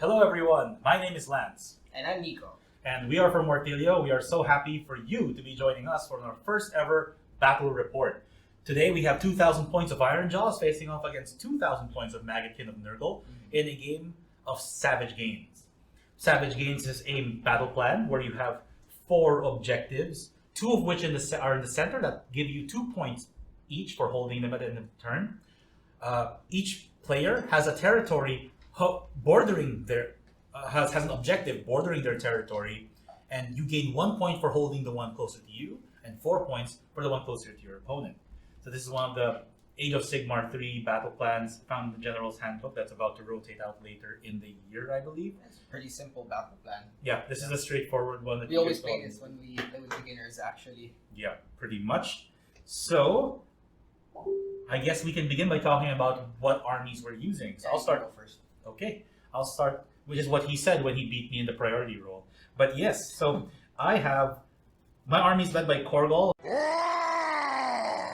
Hello everyone, my name is Lance. And I'm Nico. And we are from Wartilyo. We are so happy for you to be joining us for our first ever battle report. Today we have 2,000 points of Ironjawz facing off against 2,000 points of Maggotkin of Nurgle in a game of Savage Gains. Savage Gains is a battle plan where you have 4 objectives, 2 of which are in the center that give you 2 points each for holding them at the end of the turn. Each player has a territory bordering their has an objective bordering their territory, and you gain 1 point for holding the one closer to you, and 4 points for the one closer to your opponent. So this is one of the Age of Sigmar 3 battle plans found in the General's Handbook that's about to rotate out later in the year, I believe. It's a pretty simple battle plan. Yeah, this is a straightforward one. We always play this when we play with beginners, actually. Yeah, pretty much. So, I guess we can begin by talking about what armies we're using. So I'll start first. Okay, I'll start, which is what he said when he beat me in the priority roll. But yes, so I have, my army is led by Korgal.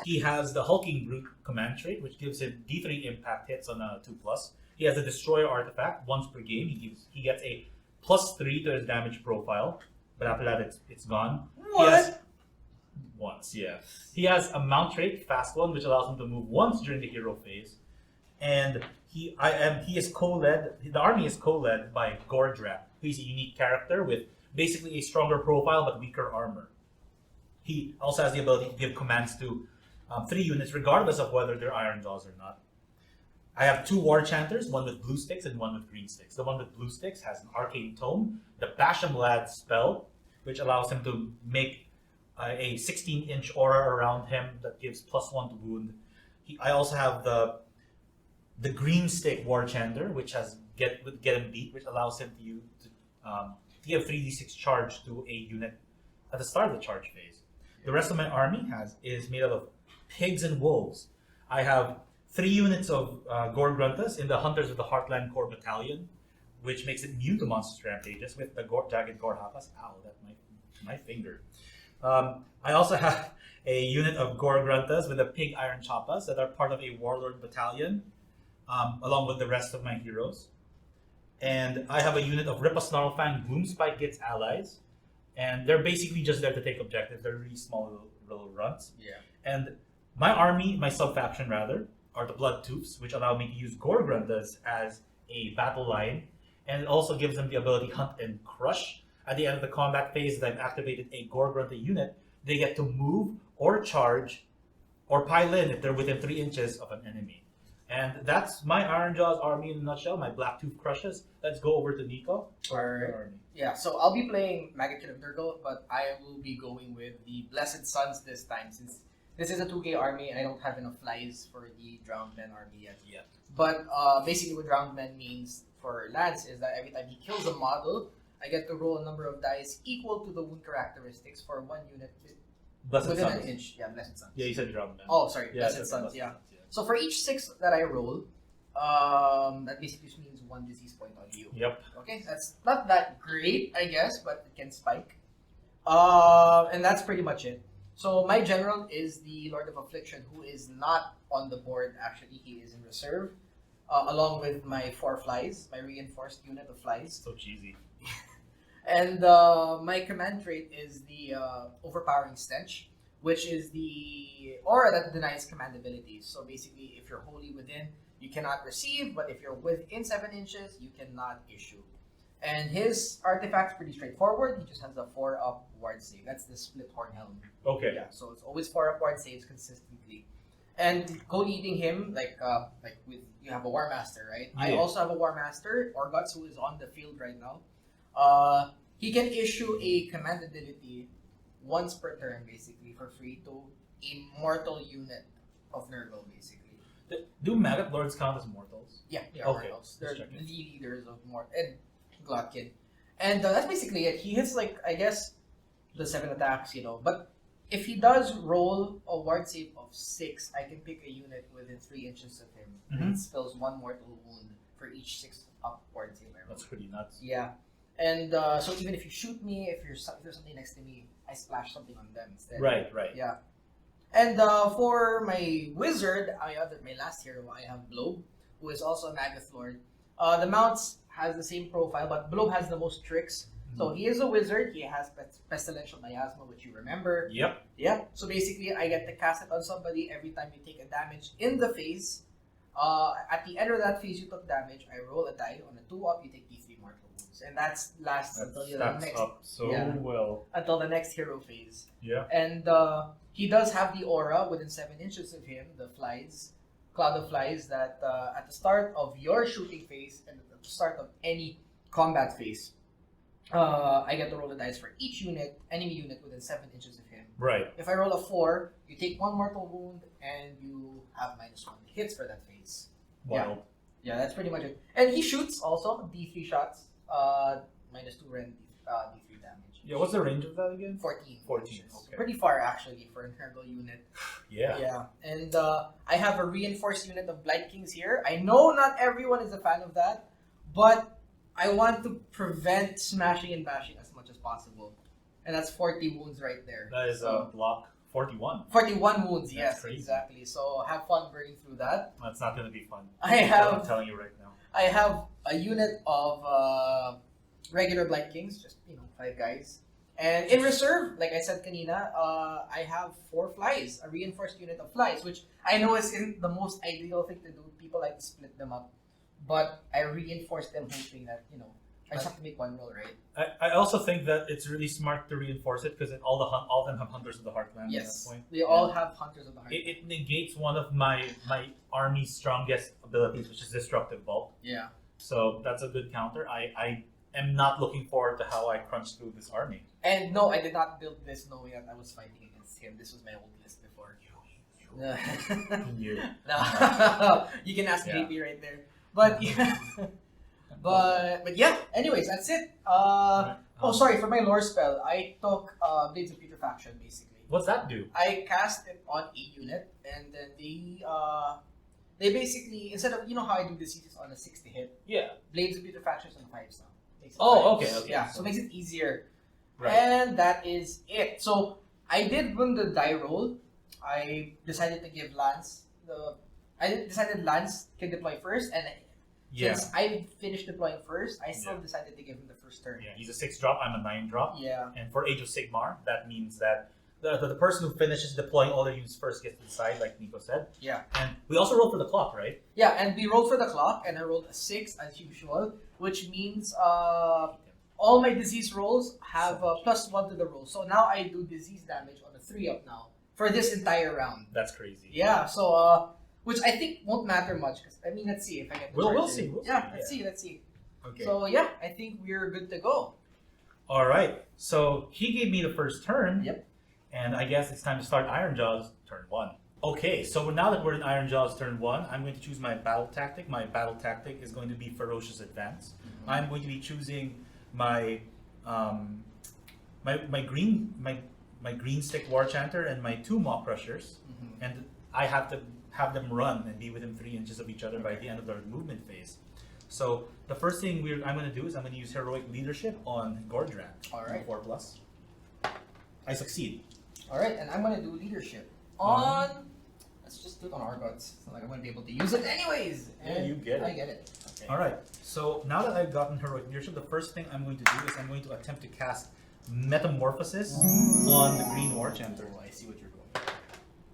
He has the Hulking Brute command trait, which gives him D3 impact hits on a 2+. He has a Destroyer artifact. Once per game, he gets a +3 to his damage profile. But after that, it's gone. What? Once, yeah. He has a mount trait, Fast One, which allows him to move once during the hero phase. And he is co-led. The army is co-led by Gordrak, who's a unique character with basically a stronger profile but weaker armor. He also has the ability to give commands to 3 units, regardless of whether they're Ironjawz or not. I have 2 War Chanters, one with blue sticks and one with green sticks. The one with blue sticks has an Arcane Tome, the Basham Lad spell, which allows him to make a 16-inch aura around him that gives +1 to wound. I also have the green stick War Chanter, which has get him beat, which allows him to give 3d6 charge to a unit at the start of the charge phase. The rest of my army is made up of pigs and wolves. I have 3 units of Gore Gruntas in the Hunters of the Heartland Corps Battalion, which makes it immune to monstrous rampages with the Jagged Gore Hapas. Ow, that my finger. I also have a unit of Gore Gruntas with the Pig Iron Choppas that are part of a Warlord Battalion, along with the rest of my heroes. And I have a unit of Rippa Snarlfang Gloomspike Gitz allies, and they're basically just there to take objectives. They're really small little runs. Yeah. And my army, my sub-faction rather, are the Blood Toofs, which allow me to use Gore Gruntas as a battle line, and it also gives them the ability Hunt and Crush. At the end of the combat phase, that I've activated a Gore Grunta unit, they get to move or charge or pile in if they're within 3 inches of an enemy. And that's my Ironjawz army in a nutshell, my Black Tooth Crushes. Let's go over to Nico. Alright. Yeah, so I'll be playing Maggotkin of Nurgle, but I will be going with the Blessed Sons this time, since this is a 2K army and I don't have enough flies for the Drowned Men army yet. But basically what Drowned Men means for Lance is that every time he kills a model, I get to roll a number of dice equal to the wound characteristics for 1 unit within an inch. Yeah, Blessed Sons. Yeah, you said Drowned Men. Oh, sorry, Blessed Sons, yeah. So for each 6 that I roll, that basically just means 1 disease point on you. Yep. Okay, that's not that great, I guess, but it can spike. And that's pretty much it. So my general is the Lord of Affliction, who is not on the board. Actually, he is in reserve, along with my 4 flies, my reinforced unit of flies. So cheesy. And my command trait is the Overpowering Stench, which is the aura that denies command abilities. So basically, if you're wholly within, you cannot receive, but if you're within 7 inches, you cannot issue. And his artifact's pretty straightforward. He just has a 4-up ward save. That's the Split Horn Helm. Okay. Yeah, so it's always 4-up ward saves consistently. And co-leading him, like with you have a War Master, right? Yeah. I also have a War Master, Orguts, who is on the field right now. He can issue a command ability once per turn, basically, for free to a mortal unit of Nurgle, basically. Do Maggot Lords count as mortals? Yeah, okay. mortals. They're the leaders of and Glotkin. And that's basically it. He hits, like, I guess, the 7 attacks, But if he does roll a ward save of 6, I can pick a unit within 3 inches of him. And it spells 1 mortal wound for each 6-up ward save I roll. That's pretty nuts. Yeah. And so even if you shoot me, if there's something next to me, I splash something on them instead. Right. Yeah. And for my wizard, my last hero, I have Blobe, who is also a Maggoth Lord. The mounts has the same profile, but Blob has the most tricks. So he is a wizard. He has Pestilential Miasma, which you remember. Yep. Yeah. So basically, I get to cast it on somebody every time you take a damage in the phase. At the end of that phase, you took damage. I roll a die. On a 2-up, you take D3 mortal wounds, and that lasts until the next. Up so well. Until the next hero phase. Yeah. And he does have the aura within 7 inches of him, the flies, cloud of flies that at the start of your shooting phase and at the start of any combat phase, I get to roll the dice for each enemy unit within 7 inches of him. Right. If I roll a 4, you take 1 mortal wound and you have -1 hits for that phase. Wild. Yeah, that's pretty much it. And he shoots also D3 shots, -2 rend D3 damage. Yeah, what's the range of that again? 14. 14, inches. okay. Pretty far actually for an Hergal unit. Yeah. Yeah. And I have a reinforced unit of Blight Kings here. I know not everyone is a fan of that, but I want to prevent smashing and bashing as much as possible. And that's 40 wounds right there. That is block 41. 41 wounds, That's yes, crazy. exactly. So have fun burning through that. That's not going to be fun. I'm telling you right now. I have a unit of regular Blight Kings, just 5 guys. And in reserve, like I said kanina, I have 4 flies, a reinforced unit of flies, which I know isn't the most ideal thing to do. People like to split them up, but I reinforce them hoping that I just have to make 1 roll, right? I also think that it's really smart to reinforce it because all of them have Hunters of the Heartland at that point. They all have Hunters of the Heart. It negates one of my army's strongest abilities, which is Destructive Bulk. Yeah. So that's a good counter. I am not looking forward to how I crunch through this army. And no, I did not build this knowing that I was fighting against him. This was my old list before. You. No. You can ask JP right there. But yeah. But yeah, anyways, that's it. Sorry, for my lore spell, I took Blades of Putrefaction basically. What's that do? I cast it on a unit, and then they basically, instead of how I do diseases on a 60 hit, Yeah. Blades of Putrefaction is on 5 now. Makes it Oh, 5. okay. Yeah, so it makes it easier. Right. And that is it. So I did run the die roll. I decided to give Lance Lance can deploy first, and since I finished deploying first, I still decided to give him the first turn. Yeah, he's a 6-drop, I'm a 9-drop. Yeah. And for Age of Sigmar, that means that the person who finishes deploying all their units first gets to decide, like Nico said. Yeah. And we also roll for the clock, right? Yeah, and we rolled for the clock, and I rolled a 6 as usual, which means all my disease rolls have +1 to the roll. So now I do disease damage on a 3-up now for this entire round. That's crazy. Yeah, so which I think won't matter much because let's see if I get the We'll charge see. in. We'll see. Let's see. Okay. So yeah, I think we're good to go. All right. So he gave me the first turn. Yep. And I guess it's time to start Ironjawz turn 1. Okay, so now that we're in Ironjawz turn 1, I'm going to choose my battle tactic. My battle tactic is going to be Ferocious Advance. Mm-hmm. I'm going to be choosing my my green stick war chanter and my 2 Maw Crushers, and I have to have them run and be within 3 inches of each other by the end of their movement phase. So the first thing I'm going to do is I'm going to use Heroic Leadership on Gordrak. All right. 4+. I succeed. All right, and I'm gonna do leadership on. Let's just do it on Argots. It's not like I'm gonna be able to use it anyways. Yeah, you get it. I get it. Okay. All right. So now that I've gotten Heroic Leadership, the first thing I'm going to do is I'm going to attempt to cast Metamorphosis on the Green War Chanter. I see what you're going.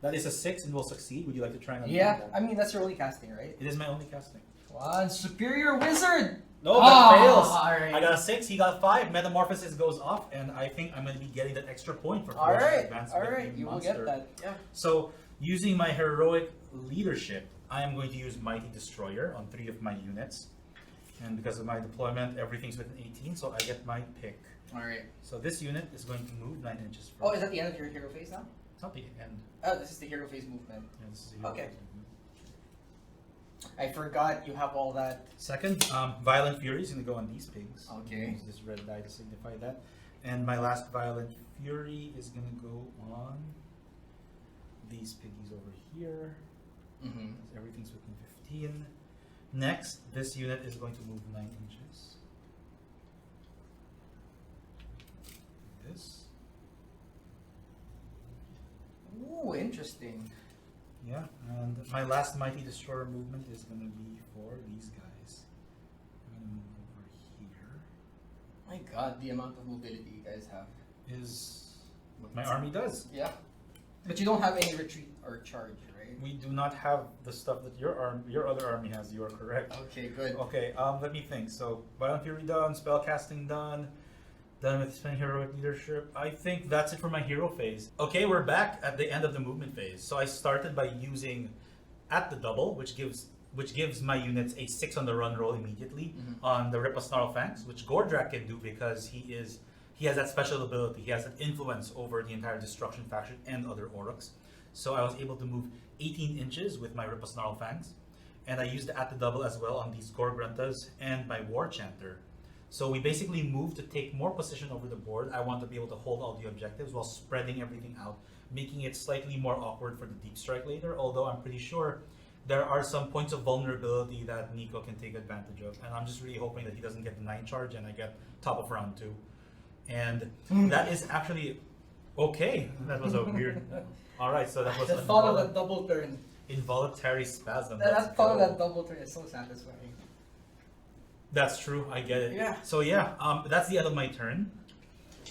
That is a 6 and will succeed. Would you like to try and Yeah, I mean that's your only casting, right? It is my only casting. One superior wizard. No, that fails. All right. I got a 6, he got a 5. Metamorphosis goes off, and I think I'm going to be getting that extra point for All right. Advanced All with right. the You will monster. get that. Yeah. So, using my Heroic Leadership, I am going to use Mighty Destroyer on 3 of my units. And because of my deployment, everything's within 18, so I get my pick. All right. So this unit is going to move 9 inches. Oh, is that the end of your hero phase now? It's not the end. Oh, this is the hero phase movement. Yeah, this is the hero Okay. phase movement. I forgot you have all that. Second, Violent Fury is going to go on these pigs. Okay. Use this red die to signify that. And my last Violent Fury is going to go on these piggies over here. Mm-hmm. Everything's within 15. Next, this unit is going to move 9 inches. This. Ooh, interesting. Yeah, and my last Mighty Destroyer movement is going to be for these guys. god, the amount of mobility you guys have. Is what my army does. Yeah. But you don't have any retreat or charge, right? We do not have the stuff that your other army has. You are correct. Okay, good. Okay, let me think. So, Violent Fury done, spellcasting done with spending heroic leadership. I think that's it for my hero phase. Okay, we're back at the end of the movement phase. So I started by using at the double, which gives my units a 6 on the run roll immediately on the Rip a Snarl Fangs, which Gordrak can do because he has that special ability. He has an influence over the entire Destruction faction and other Aurochs. So I was able to move 18 inches with my Rip a Snarl Fangs. And I used at the double as well on these Gore Gruntas and my War Chanter. So we basically moved to take more position over the board. I want to be able to hold all the objectives while spreading everything out, making it slightly more awkward for the deep strike later, although I'm pretty sure there are some points of vulnerability that Nico can take advantage of. And I'm just really hoping that he doesn't get the 9 charge and I get top of round 2. And that is actually okay. That was a weird... Alright, so that was the thought of that double turn. Involuntary spasm. That thought of that double turn is so satisfying. That's true, I get it. Yeah. So yeah, that's the end of my turn.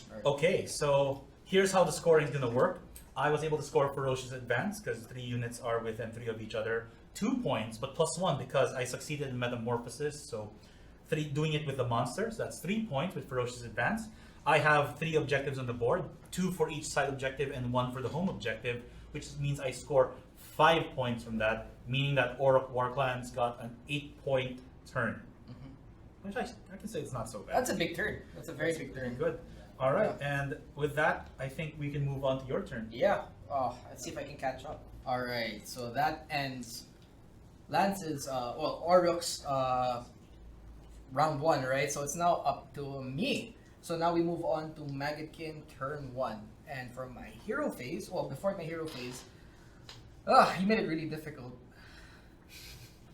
Right. Okay, so here's how the scoring is going to work. I was able to score Ferocious Advance because 3 units are within 3 of each other. 2 points, but +1 because I succeeded in Metamorphosis. So doing it with the monsters, that's 3 points with Ferocious Advance. I have 3 objectives on the board, 2 for each side objective and 1 for the home objective, which means I score 5 points from that, meaning that Auroch Warclans got an 8-point turn. Which I can say it's not so bad. That's a big turn. That's a very big turn. Good. All right, and with that, I think we can move on to your turn. Yeah. Oh, let's see if I can catch up. All right. So that ends Lance's, Auroch's round 1, right? So it's now up to me. So now we move on to Maggotkin turn 1. And for my hero phase, before my hero phase, you made it really difficult.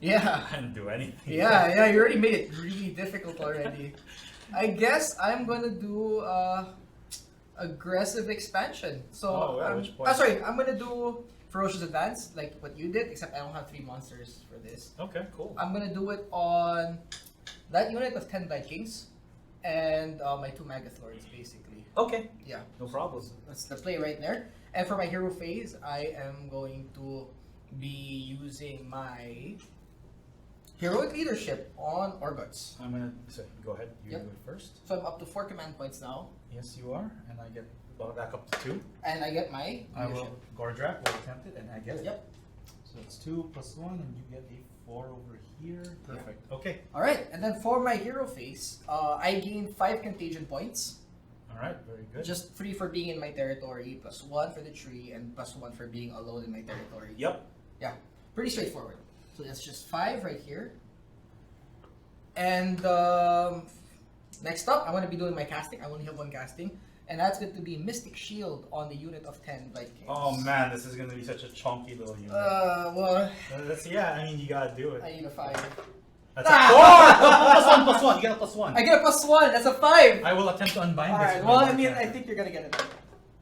Yeah. I didn't do anything. Yeah, you already made it really difficult already. I guess I'm gonna do aggressive expansion. So which point? I'm gonna do Ferocious Advance, like what you did, except I don't have 3 monsters for this. Okay, cool. I'm gonna do it on that unit of 10 Vikings and my 2 Magathorns, basically. Okay. Yeah. No problem. That's the play right there. And for my hero phase, I am going to be using my heroic leadership on Orgots. I'm gonna go ahead. You Yep. do it first. So I'm up to 4 command points now. Yes, you are, and I get back up to 2. And I get my I leadership. will Gordrak will attempt it, and I get it. Yep. So it's 2 + 1, and you get a 4 over here. Perfect. Okay. Alright, and then for my hero phase, I gain 5 contagion points. All right. Very good. Just 3 for being in my territory, +1 for the tree, and +1 for being alone in my territory. Yep. Yeah, pretty straightforward. So that's just 5 right here. And next up, I'm going to be doing my casting. I only have 1 casting. And that's going to be Mystic Shield on the unit of 10 Vikings. Oh man, this is going to be such a chunky little unit. Well, I mean, you gotta do it. I need a 5. That's a 4! +1. You get a +1. I get a +1. That's a 5. I will attempt to unbind this. Alright, with well, my I mean, Warchanter. I think you're going to get it.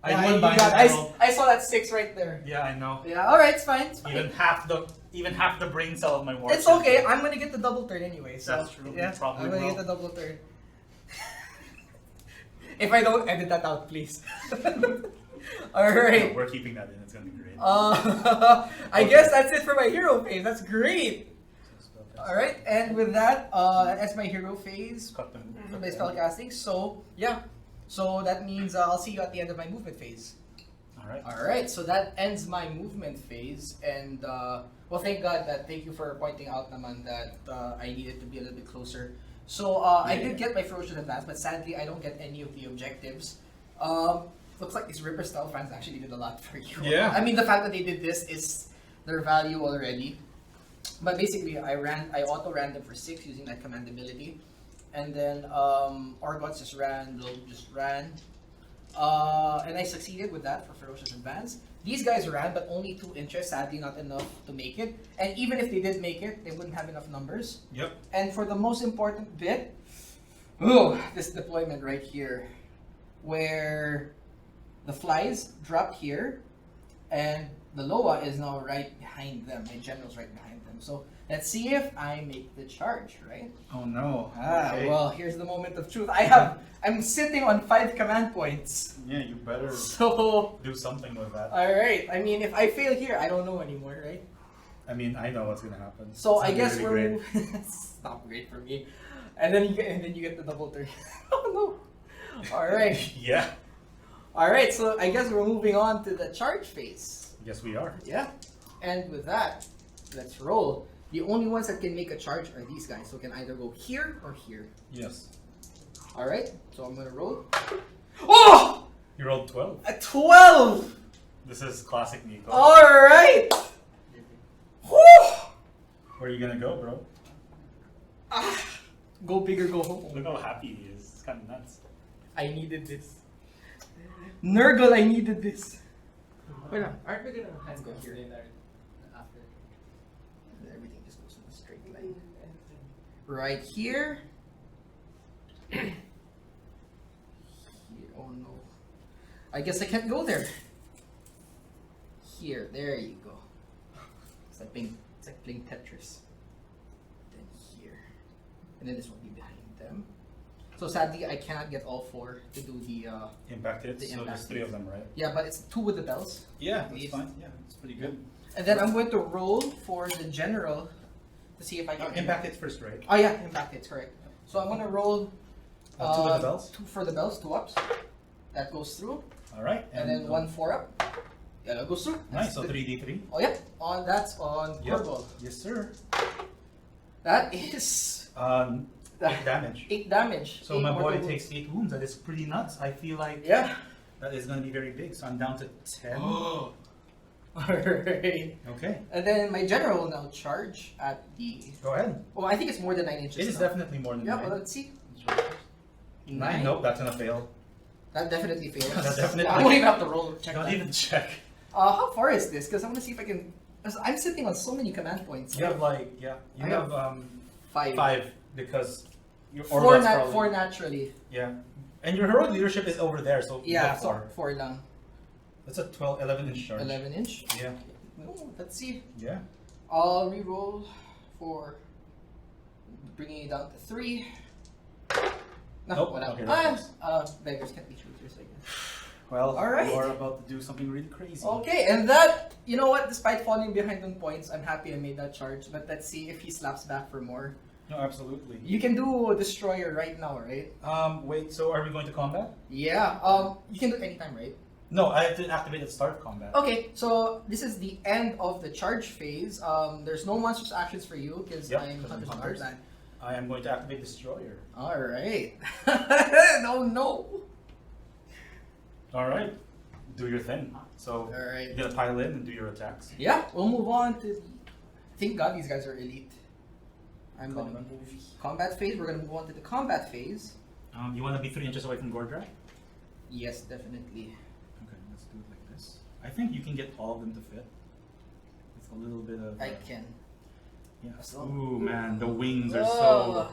I Yeah, do you unbind got- it. I saw that 6 right there. Yeah, I know. Yeah, alright, it's fine. It's fine. Even half the brain cell of my Warchanter. It's okay. I'm gonna get the double turn anyway. So That's true. Yeah, You probably I'm gonna will. get the double turn. If I don't, edit that out, please. All right. We're keeping that in. It's gonna be great. I guess that's it for my hero phase. That's great. All right, and with that, that's my hero phase Cut them. for my spell casting. So yeah, so that means I'll see you at the end of my movement phase. All right. All right, so that ends my movement phase, and well, thank God that. Thank you for pointing out, naman, that I needed to be a little bit closer. So I did get my Ferocious Advance, but sadly I don't get any of the objectives. Looks like these Ripper style fans actually did a lot for you. Yeah. I mean, the fact that they did this is their value already. But basically, I auto ran them for 6 using that command ability, and then Orgots just ran, and I succeeded with that for Ferocious Advance. These guys ran, but only 2 inches, sadly not enough to make it. And even if they did make it, they wouldn't have enough numbers. Yep. And for the most important bit, this deployment right here, where the flies dropped here, and the Loa is now right behind them. My general's right behind them. So let's see if I make the charge, right? Oh no. Okay. Well, here's the moment of truth. I'm sitting on 5 command points. Yeah, you better So do something with that. alright. I mean, if I fail here, I don't know anymore, right? I mean, I know what's gonna happen. So It's I not guess really we're great. it's not great for me. And then you get the double turn. Oh no. Alright. Yeah. Alright, so I guess we're moving on to the charge phase. Yes, we are. Yeah. And with that, let's roll. The only ones that can make a charge are these guys. So can either go here or here. Yes. Alright, so I'm gonna roll. Oh! You rolled 12. A 12! This is classic Nico. Alright! Whew! Where are you gonna go, bro? Ah, go big or go home. Look how happy he is. It's kind of nuts. I needed this. Nurgle, I needed this. Wait on, aren't we gonna have go here? After. Everything just goes in a straight line. Right here. Here. Oh no. I guess I can't go there. Here, there you go. It's like playing Tetris. Then here. And then this will be behind them. So sadly I cannot get all 4 to do the Impact hits. The So impact there's 3 hits. of them, right? yeah, but it's 2 with the bells. Yeah, Yes. that's fine. Yeah, it's pretty good. And then I'm going to roll for the general to see if I can Impact hits first, right? Oh yeah, impact hits, correct. So I'm gonna roll 2 with the bells. 2 for the bells, 2 ups. That goes through. All right. And then 1 4 up. Yeah, that goes through. Nice. So good. 3d3. Oh yeah, that's on Yep. purple. Yes, sir. That is 8 damage. 8 damage. So 8 my boy mortal wounds. takes 8 wounds. That is pretty nuts. I feel like Yeah. that is going to be very big. So I'm down to 10. Alright. Okay. And then my general will now charge at the. Go ahead. Oh, I think it's more than 9 inches. It is now. definitely more than Yeah, 9. well, let's see. 9? Nope, that's going to fail. That definitely fails. That definitely- I won't even have to roll. Check Don't that. even check. How far is this? Because I want to see if I can. 'Cause I'm sitting on so many command points. You have like, yeah, you I have have 5. 5 because your 4, Orla's probably, 4 naturally. Yeah. And your heroic leadership is over there, so Yeah, go so for. 4 lang. That's a 11 inch charge. 11 inch. Yeah. No, let's see. Yeah. I'll re-roll for bringing it down to 3. No, Nope. whatever. Okay, that Beggars can't be choosers, I guess. Well, All right. you are about to do something really crazy. Okay, and that, you know what, despite falling behind on points, I'm happy I made that charge. But let's see if he slaps back for more. No, absolutely. You can do Destroyer right now, right? Wait, so are we going to combat? Yeah, you can do it anytime, right? No, I have to activate at the start of combat. Okay, so this is the end of the charge phase. There's no monstrous actions for you because Yep, I'm 'cause I'm Hunter's Hunters. Marksman. I am going to activate Destroyer. Alright. No. Alright. Do your thing. So, Alright. you're gonna pile in and do your attacks. Yeah, we'll move on to. Thank God these guys are elite. I'm gonna Combat. move combat phase. We're gonna move on to the combat phase. You want to be 3 inches away from Gordrak? Yes, definitely. Okay, let's do it like this. I think you can get all of them to fit. With a little bit of. I can. Yeah. So- Ooh, man, the wings are Oh. so.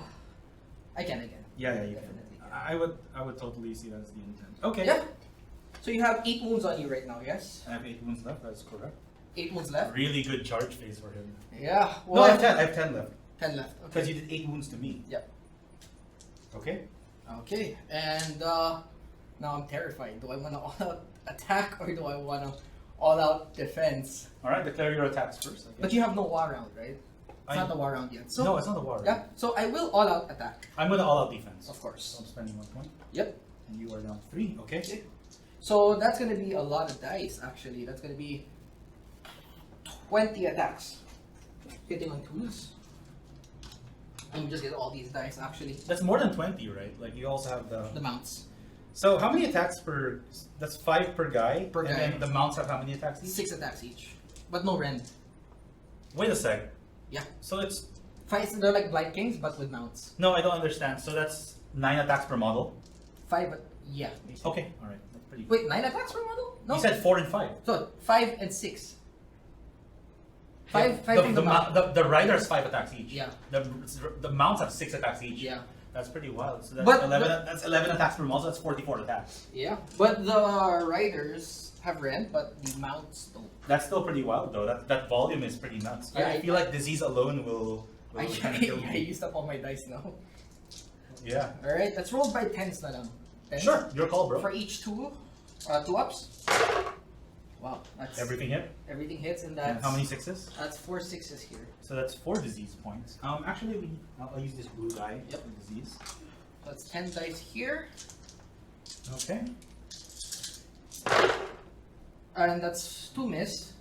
I can. Yeah, you Definitely can. can. I would totally see that as the intent. Okay. Yeah. So you have 8 wounds on you right now, yes? I have 8 wounds left. That's correct. 8 wounds left. Really good charge phase for him. Yeah. No, Well, I have 10. I have 10 left 10 left. because Okay. you did 8 wounds to me. Yep. Okay. Okay. And now I'm terrified. Do I want to all-out attack or do I want to all-out defense? All right. Declare your attacks first. I guess. But you have no war round, right? It's not the war round yet. So no, it's not the war. yeah. So I will all-out attack, I'm gonna all-out defense. of So course. I'm spending 1 point. Yep. And you are down 3. Okay. So that's gonna be a lot of dice. Actually, that's gonna be 20 attacks, hitting on 2s. And you just get all these dice. Actually, That's more than 20, right? Like you also have the mounts. So how many attacks per? That's 5 per guy. Per and guy. then the mounts have how many attacks each? 6 attacks each, but no rend. Wait a sec. Yeah. So it's 5. They're like Blind Kings, but with mounts. no, I don't understand. So that's 9 attacks per model. 5. Yeah. basically. Okay, all right, that's pretty. Wait, 9 attacks per model? No. You said 4 and 5. So 5 and 6. 5 the, from the, the mount. the riders 5 attacks each. Yeah. The mounts have 6 attacks each. Yeah. That's pretty wild. So that's But 11. That's 11 attacks per model. So that's 44 attacks. Yeah, but the riders have rend, but the mounts don't. That's still pretty wild though. That volume is pretty nuts. Yeah, I feel like disease alone will I kind of kill me. used up all my dice now. Yeah. Alright, let's roll by 10s na lang. 10s? Sure, your call, bro. For each two ups. Wow, that's Everything hit. everything hits, and And that's how many sixes? That's 4 6s here. So that's 4 disease points. Actually, I'll use this blue die Yep. for disease. That's 10 dice here, Okay. and that's 2 miss,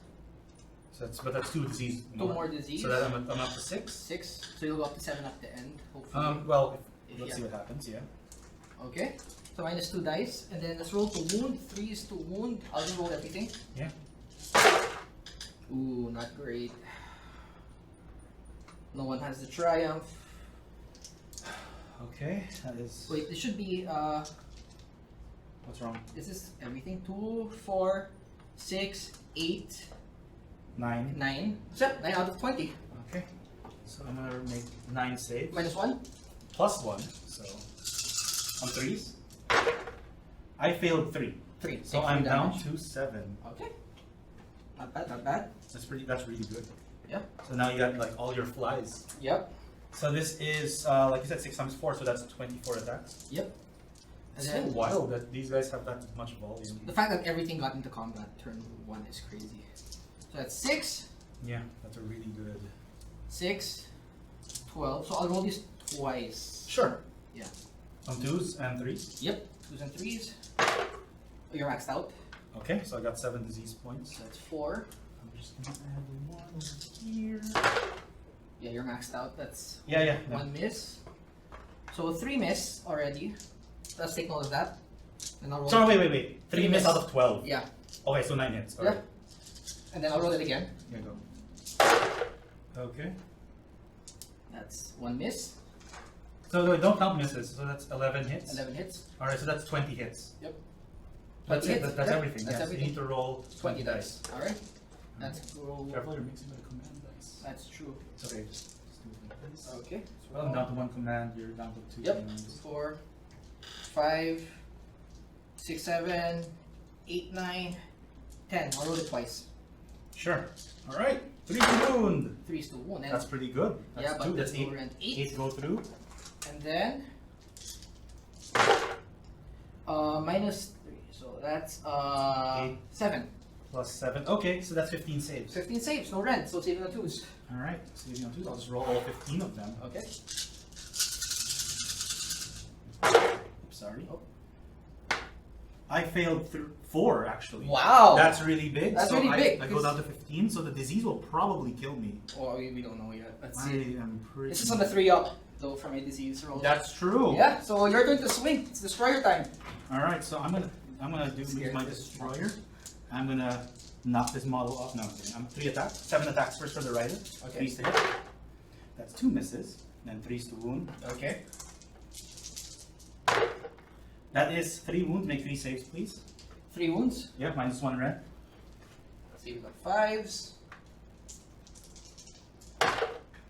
So that's 2 disease. 2 more disease. So that I'm up to 6. 6, so you'll go up to 7 at the end, hopefully. Well, If let's see what happens. Yeah. Okay, so minus 2 dice, and then let's roll to wound. 3 is to wound. I'll just roll everything. Yeah. Ooh, not great. No one has the triumph. Okay. That is. Wait, this should be What's wrong? this is everything. 2, 4, 6, 8, 9. 9. So 9 out of 20. Okay. So I'm gonna make 9 saves. Minus 1. Plus 1. So on 3s. I failed 3. 3. So I'm down to 7. Okay. Not bad, not bad. That's really good. Yeah. So now you got like all your flies. Yep. So this is like you said 6 times 4, so that's 24 attacks. Yep. It's And so then wild that these guys have that much volume. the fact that everything got into combat turn 1 is crazy. So that's 6, Yeah, that's a really good. 6, 12. So I'll roll these twice. Sure. Yeah. On 2s and 3s. Yep. 2s and 3s. Oh, you're maxed out. Okay, so I got 7 disease points. So that's 4. I'm just gonna add 1 over here. Yeah, you're maxed out. That's Yeah. 1 miss. So 3 miss already. Let's take note of that. And I'll roll Sorry, it. wait. 3 miss out of 12. Yeah. Okay, so 9 hits. Yeah. Alright. And then I'll roll it again. Here you go. Okay. That's 1 miss. So don't count misses. So that's 11 hits. 11 hits. Alright, so that's 20 hits. Yep. That's 20 it. hits. That's Yeah, everything. that's Yes. everything. You need to roll 20 dice. Alright. Let's go. Careful, you're mixing with the command dice. That's true. It's okay. Just do it like this. Okay. Well, I'm down to 1 command. You're down to 2 Yep. commands. 4, 5, 6, 7, 8, 9, 10. I'll roll it twice. Sure. Alright. 3 to wound. 3 is to wound. And That's pretty good. That's yeah, but 2. That's there's 8. no rend. 8 go through. And then minus 3. So that's 7. Plus 7. Okay, so that's 15 saves. 15 saves, no rent, so saving on 2s. Alright, saving on 2s. I'll just roll all 15 of them. Okay. Oops, sorry. Oh. I failed 4 actually. Wow! That's really big. That's so really big, I go because- down to 15, so the disease will probably kill me. Oh, we don't know yet. Let's I see. am pretty. This is on the 3 up, though, for my disease roll. That's true. Yeah, so you're going to swing. It's destroyer time. Alright, so I'm gonna use my destroyer. I'm gonna knock this model off. No, I'm kidding. I'm 3 attacks. 7 attacks first for the rider. Okay. 3s to hit. That's 2 misses. Then 3s to wound. Okay. That is 3 wounds. Make 3 saves, please. 3 wounds. Yeah, minus 1 red. Save on 5s.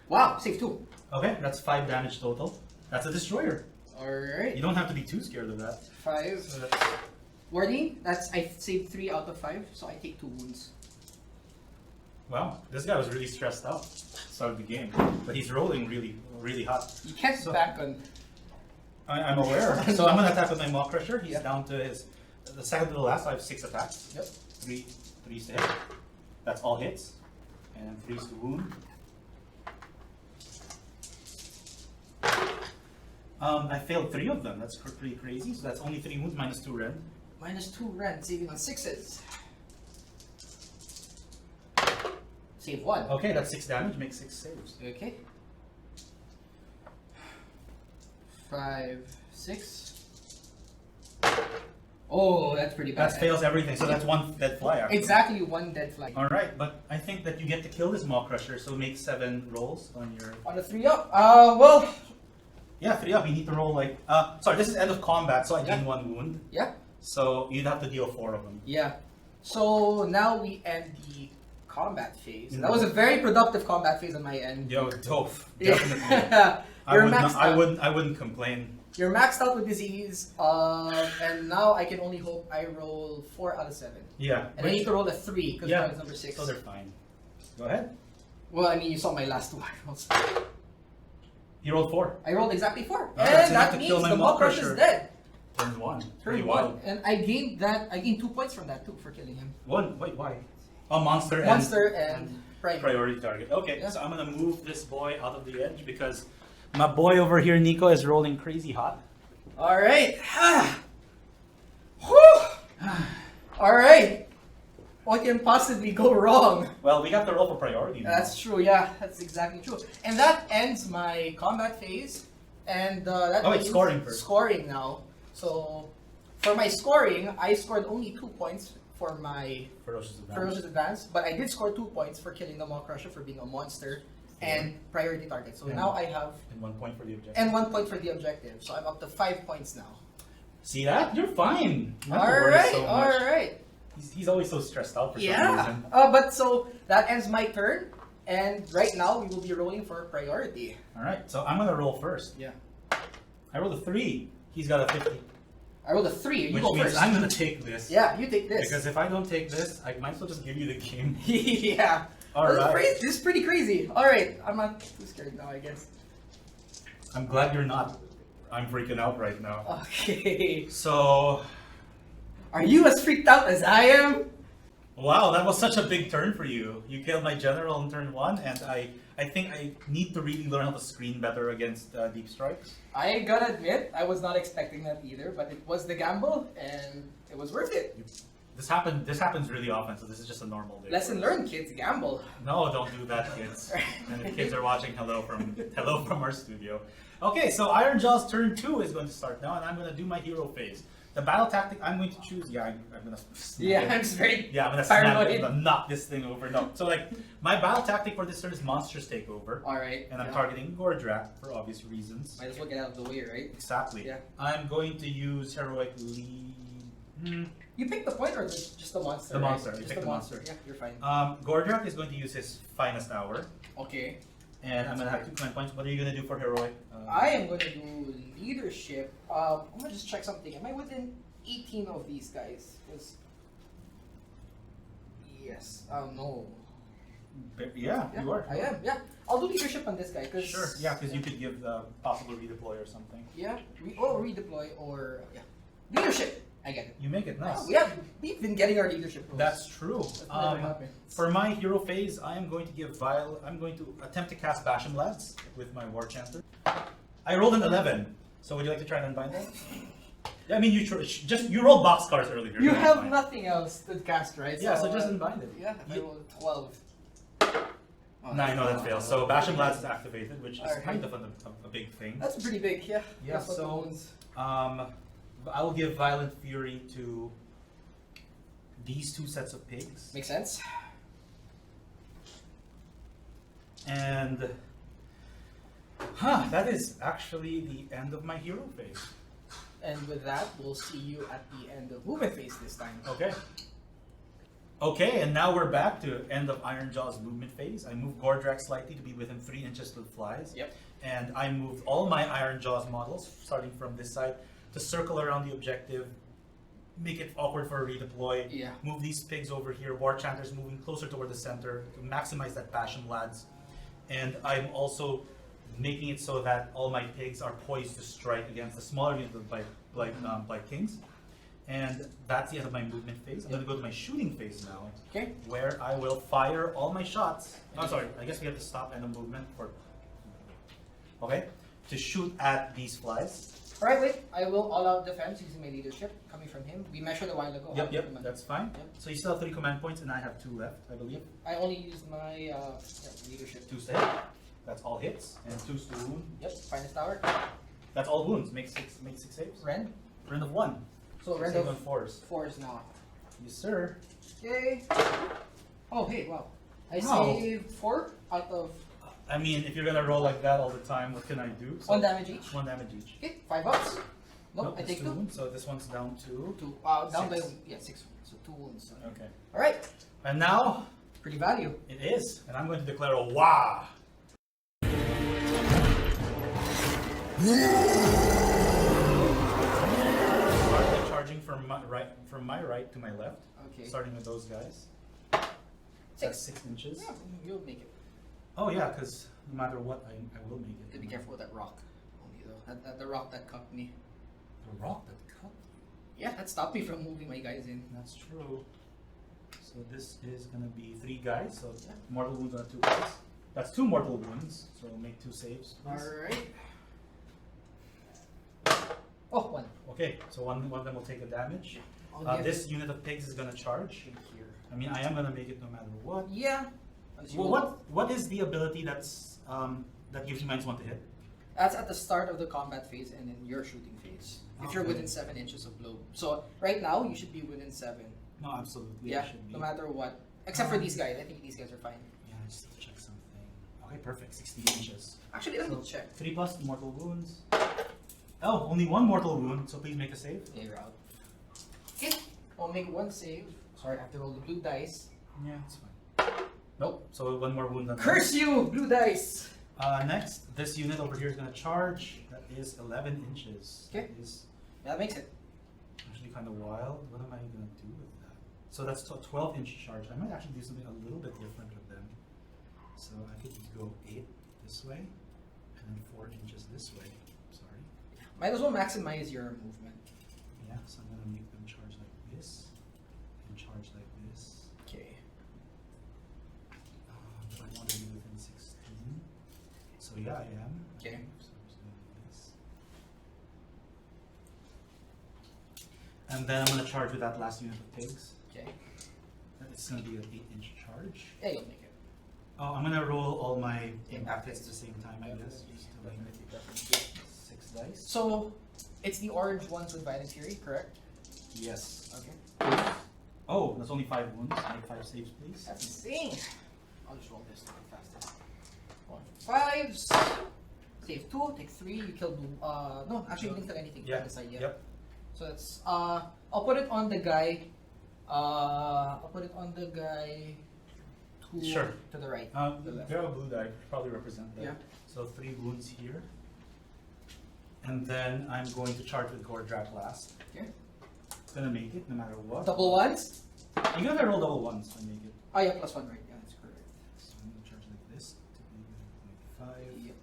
Wow, save 2. Okay, that's 5 damage total. That's a destroyer. Alright. You don't have to be too scared of that. 5. So that's, Warding, that's I saved 3 out of 5, so I take 2 wounds. wow, this guy was really stressed out. Start of the game, but he's rolling really hot. You can't So- back on. I'm aware. So I'm gonna attack with my Maw Crusher. He's Yep. down to the second to the last. I have 6 attacks. Yep. 3s to hit. That's all hits, and 3s to wound. I failed 3 of them. That's pretty crazy. So that's only 3 wounds minus 2 red. Minus 2 rent, saving on 6s. Save 1. Okay, that's 6 damage. Make 6 saves. Okay. 5, 6. Oh, that's pretty bad. That fails everything. So that's 1 dead fly. Actually. Exactly 1 dead fly. All right, but I think that you get to kill this Maw Crusher. So make 7 rolls on your. On a 3 up. Well. Yeah, 3 up. You need to roll like. Sorry, this is end of combat, so I gain Yeah. 1 wound. Yeah. So you'd have to deal 4 of them. Yeah. So now we end the combat phase. That was a very productive combat phase on my end. Yo, dope. Yeah. Definitely. I wouldn't complain. You're maxed out with disease, and now I can only hope I roll 4 out of 7. Yeah. And I need to roll a 3 because mine is number 6. So they're fine. Go ahead. Well, I mean, you saw my last 2 rolls. You rolled 4. I rolled exactly 4. Oh, that's and enough that to kill means my the Maw Maw Crush is Crusher. dead. Turn 1. Turn Pretty 1. wild. And I gained 2 points from that too for killing him. 1. Wait, why? A monster and priority target. Okay, so I'm gonna move this boy out of the edge because my boy over here, Nico, is rolling crazy hot. Alright. Alright. What can possibly go wrong? Well, we got to roll for priority now. That's true, yeah. That's exactly true. And that ends my combat phase. And that means scoring first. Scoring now. So, for my scoring, I scored only 2 points for my Ferocious Advance. But I did score 2 points for killing the Maw Crusher for being a monster and priority target. So now I have... And 1 point for the objective. And 1 point for the objective. So I'm up to 5 points now. See that? You're fine. Alright. He's always so stressed out for some reason. But so that ends my turn, and right now we will be rolling for priority. Alright, so I'm gonna roll first. Yeah. I rolled a 3. He's got a 50. I rolled a 3. You Which go means first. I'm gonna take this. Yeah, you take this. Because if I don't take this, I might as well just give you the game. Yeah. Alright. This is pretty crazy. Alright, I'm not too scared now, I guess. I'm glad you're not. I'm freaking out right now. Okay. So... Are you as freaked out as I am? Wow, that was such a big turn for you. You killed my general in turn 1, and I think I need to really learn how to screen better against deep strikes. I gotta admit, I was not expecting that either, but it was the gamble, and it was worth it. This happens really often, so this is just a normal day. Lesson learned, kids. Gamble. No, don't do that, kids. And if kids are watching, hello from our studio. Okay, so Ironjawz turn 2 is going to start now, and I'm going to do my hero phase. The battle tactic I'm going to choose. Yeah, I'm gonna. I'm just very. Yeah, I'm gonna snap it and knock this thing over. No, so like my battle tactic for this turn is monsters take over. All right. And I'm targeting Gordrak for obvious reasons. Might as well get out of the way, right? Exactly. Yeah. I'm going to use heroic lead. You pick the point or just the monster? The monster. Right? You pick the monster. Yeah, you're fine. Gordrak is going to use his finest hour. Okay. And I'm gonna have 2 command points. What are you gonna do for heroic? I am going to do leadership. I'm gonna just check something. Am I within 18 of these guys? Yes. No. Yeah, you are. I am. Yeah. I'll do leadership on this guy. Cause, sure. Yeah, because you could give the possible redeploy or something. Yeah. Redeploy or leadership. I get it. You make it nice. We've been getting our leadership roles. That's true. For my hero phase, I am going to give I'm going to attempt to cast Basham Lads with my War Chanter. I rolled an 11. So would you like to try and unbind that? Yeah, I mean, you rolled boxcars earlier. You have nothing else to cast, right? Yeah, so just unbind it. Yeah, I rolled 12. No, I know that fails. So Basham Lads is activated, which is kind of a big thing. That's pretty big, yeah. Yeah, so I will give Violent Fury to these 2 sets of pigs. Makes sense. And that is actually the end of my hero phase. And with that, we'll see you at the end of movement phase this time. Okay. Okay, and now we're back to end of Ironjawz movement phase. I moved Gordrak slightly to be within 3 inches to the flies. Yep. And I moved all my Ironjawz models, starting from this side, to circle around the objective, make it awkward for a redeploy. Yeah. Move these pigs over here. War Chanters moving closer toward the center to maximize that Basham Lads. And I'm also making it so that all my pigs are poised to strike against the smaller units of Blight Kings. And that's the end of my movement phase. I'm going to go to my shooting phase now. Okay. Where I will fire all my shots. Oh, sorry. I guess we have to stop end of movement for. Okay. To shoot at these flies. Alright, wait. I will all-out defense using my leadership coming from him. We measured a while ago. Yep. That's fine. Yep. So you still have 3 command points, and I have 2 left, I believe. I only used my leadership. 2 to hit. That's all hits, and 2 to wound. Yep. Finest hour. That's all wounds. Make 6 saves. Rend of 1. So rend of of 4s. 4s now. Yes, sir. Okay. Oh, hey, wow. I Wow. saved 4 out of. I mean, if you're gonna roll like that all the time, what can I do? So 1 damage each. 1 damage each. Okay, 5 ups. Nope, I it's take 2. wounds, so this one's down to 2. Down 6. by 6. So 2 wounds. Okay. Alright. And now Pretty value. it is, and I'm going to declare a wah. Start charging from my right to my left. Okay. Starting with those guys. That's 6 inches. Yeah, you'll make it. Oh yeah, because no matter what, I will make it. Gotta be careful with that rock. Only though. The rock that cut me. The rock that cut you. Yeah, that stopped me from moving my guys in. That's true. So this is gonna be 3 guys. So yeah, mortal wounds on 2 guys. That's 2 mortal wounds. So we'll make 2 saves. Alright. Oh, 1. Okay, so one of them will take a damage. I'll This unit of pigs is gonna charge. here. I mean, I am gonna make it no matter what. Yeah. Well, what is the ability that's that gives you -1 to hit? That's at the start of the combat phase and in your shooting phase. If you're Okay. within 7 inches of blow. So right now you should be within 7. No, absolutely. Yeah, I should be. no matter what. Except for these guys. I think these guys are fine. Yeah, just to check something. Okay, perfect. 16 inches. Actually, let me So, check. 3 plus mortal wounds. Oh, only 1 mortal wound. So please make a save. You're out. Okay, I'll make 1 save. Sorry, I have to roll the blue dice. Yeah, it's fine. Nope. So 1 more wound. Curse you, blue dice! Next, this unit over here is gonna charge. That is 11 inches. Okay. That is That makes it. actually kind of wild. What am I gonna do with that? So that's a 12-inch charge. I might actually do something a little bit different with them. So I could go 8 this way, and then 4 inches this way. Sorry. Might as well maximize your movement. Yeah, so I'm gonna make them charge like this, and charge like this. Okay. I want to be within 16. So yeah, I am. Okay. So I'm just gonna do this. And then I'm gonna charge with that last unit of pigs. Okay. It's gonna be an 8-inch charge. Yeah, you'll make it. Oh, I'm gonna roll all my Yeah. impact hits at the same time, I guess. Just to like Definitely. 6 dice. So, it's the orange ones with Violent Fury, correct? Yes. Okay. Oh, that's only 5 wounds. Make 5 saves, please. That's insane. I'll just roll this to go faster. 1 for 5s. Save 2, take 3, you kill blue. No, actually you didn't kill anything Yeah. from the side yet. Yep. So that's, I'll put it on the guy. I'll put it on the guy to, Sure. to the right. The left. Grab a blue die, probably represent that. Yeah. So 3 wounds here. And then I'm going to charge with Gordrak last. Okay. Gonna make it no matter what. Double ones? Even if I roll double ones, I make it. Oh yeah, +1, right? Yeah, that's correct. So I'm gonna charge like this to be like 5. Yep.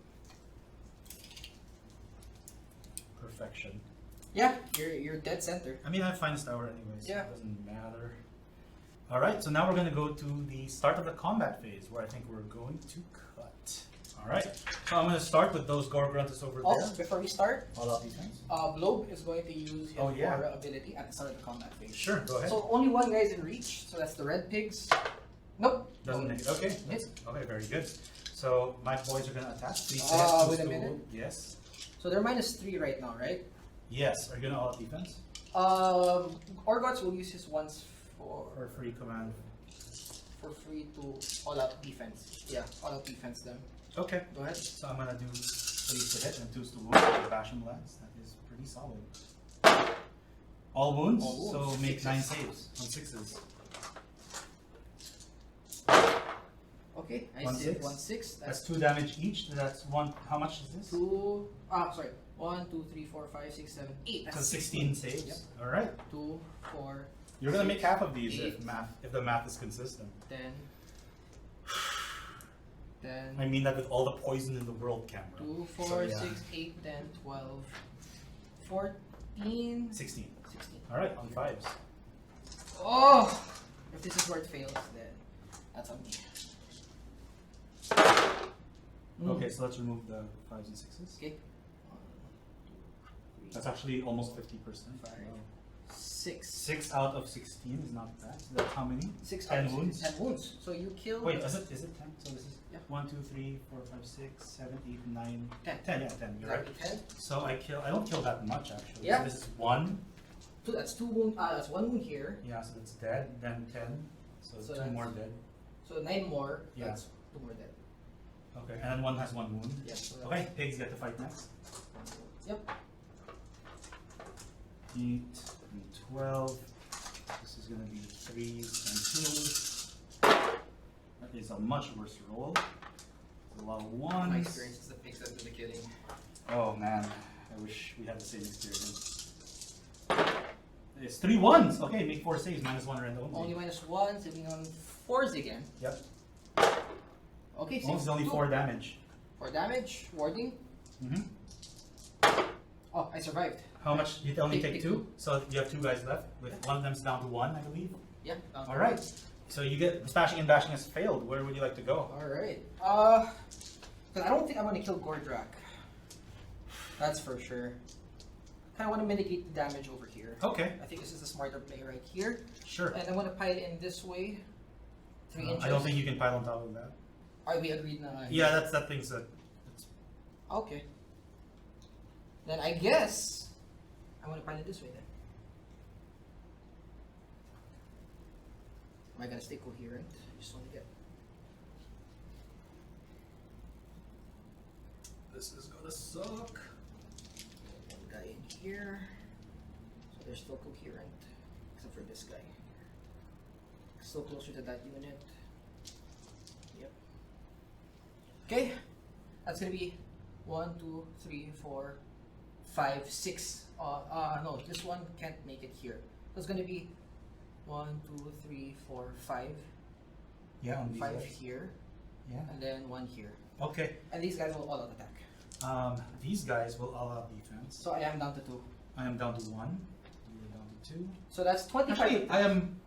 Perfection. Yeah, you're dead center. I mean, I have finest hour anyway, so Yeah. it doesn't matter. Alright, so now we're gonna go to the start of the combat phase where I think we're going to cut. Alright, so I'm gonna start with those Gorgruntus over Also, there. before we start, All out defense. Blobe is going to use his Oh, yeah. aura ability at the start of the combat phase. Sure, go ahead. So only 1 guy is in reach, so that's the red pigs. Nope. Doesn't make it. Okay, Hit. okay, very good. So my boys are gonna attack. Please With a minute? Yes. So they're -3 right now, right? Yes. Are you gonna all out defense? Orgots will use his ones Or free command? for free to all out defense. Yeah, all out defense them. Okay. Go ahead. So I'm gonna do 3 to hit and 2 to wound with Basham Lance. That is pretty solid. All wounds, All wounds. so make 9 Sixes. saves on 6s. Okay, I One saved six. 1/6. That's 2 damage each. That's 1. How much is this? 2. Sorry. 1, 2, 3, 4, 5, 6, 7, 8. So That's 16 saves. Yep. All right. 2, 4, You're gonna make half of these Eight. if the math is consistent. 10. 10. I mean that with all the poison in the world, camera. 2, 4, So, yeah. 6, 8, 10, 12, 14, 16. 16. All right, on 5s. Oh! If this is where it fails, then that's on me. Okay, so let's remove the 5s and 6s. Okay. 1, 2, 3, That's actually almost 50%. 5, Wow. 6. 6 out of 16 is not bad. So that's how many? 6 10 wounds? 10 wounds. So you kill. Wait, is it 10? So this is Yeah. 1, 2, 3, 4, 5, 6, 7, 8, 9, 10. 10. Yeah, 10. You're right. 10. So I don't kill that much actually. Yeah. So this is 1. So that's 2 wound. That's 1 wound here. Yeah, so that's dead. Then 10. So, So 2 that's- more dead. So 9 more. Yeah. That's 2 more dead. Okay, and then 1 has 1 wound. Yeah. So that's Okay, pigs get to fight next. Yep. 8 and 12. This is gonna be 3s and 2s. That is a much worse roll. A lot of 1s. My experience is the pigs that do the killing. Oh man, I wish we had the same experience. It's 3 1s. Okay, make 4 saves, -1 rend only. Only -1, saving on 4s again. Yep. Okay, Oh, it's only 4 damage. 4 damage, warding. Mm-hmm. Oh, I survived. How much? You only take Take 2? So you have 2 guys left, with one of them's down to 1, I believe. Yeah. Alright. So you get smashing and bashing has failed. Where would you like to go? Alright. Because I don't think I'm gonna kill Gordrak. That's for sure. Kinda wanna mitigate the damage over here. Okay. I think this is a smarter play right here. Sure. And I wanna pile in this way. 3 inches. I don't think you can pile on top of that. Are we agreed now? Yeah, that thing's Okay. Then I guess I want to pile it this way then. Am I gonna stay coherent? I just want to get. This is gonna suck. One guy in here. So they're still coherent. Except for this guy. Still closer to that unit. Yep. Okay. That's gonna be 1, 2, 3, 4, 5, 6. No, this one can't make it here. So it's gonna be 1, 2, 3, 4, 5. Yeah, on 5 these guys. here. Yeah. And then 1 here. Okay. And these guys will all out attack. These guys will all out defense. So I am down to 2. I am down to 1. You are down to 2. So that's 25. Actually, I am.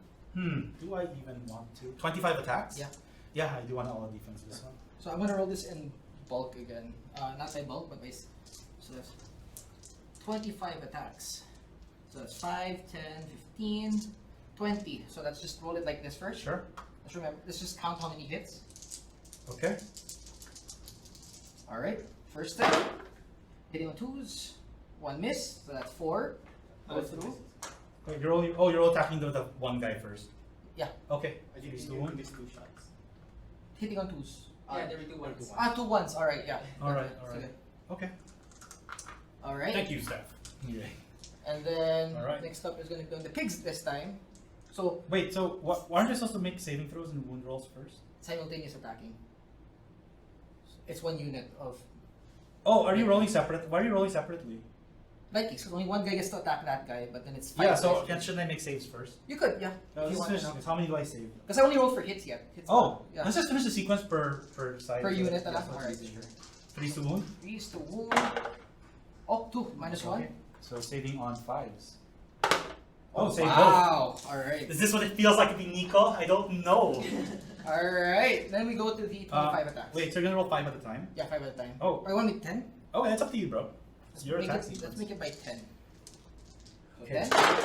Do I even want to? 25 attacks? Yeah. Yeah, I do want all out defense this one. So I'm gonna roll this in bulk again. Not by bulk, but by. So that's 25 attacks. So that's 5, 10, 15, 20. So let's just roll it like this first. Sure. Let's remember. Let's just count how many hits. Okay. All right. First step. Hitting on 2s. 1 miss. So that's 4. Go through. Wait, you're all attacking the one guy first. Yeah. Okay. I think Three, you two, one. missed 2 shots. Hitting on 2s. Yeah, there were 2 ones. 2 1s. All right. Yeah. Alright, Okay. alright. Okay. All right. Thank you, Steph. Yeah. And then Alright. next up is going to be on the pigs this time. So Wait, so aren't you supposed to make saving throws and wound rolls first? simultaneous attacking. It's 1 unit of Oh, are you rolling separate? Why are you rolling separately? Vikings. Because only 1 guy gets to attack that guy, but then it's 5 Yeah, so guys. shouldn't I make saves first? You could, yeah. If you want to. How many do I save? Because I only rolled for hits yet. Hits Oh, yeah. let's just finish the sequence per side. Per unit, Yeah, attack. so it's Alright, easier. sure. 3 to wound. 3 is to wound. Oh, 2 minus 1. Okay. So saving on 5s. Oh, save both. Wow. Alright. Is this what it feels like to be Nico? I don't know. Alright. Then we go to the 25 attacks. Wait, so you're gonna roll 5 at a time? Yeah, 5 at a time. Oh. Or you want me 10? Oh, that's up to you, bro. It's your attack Let's sequence. make it by 10. So Okay. 10.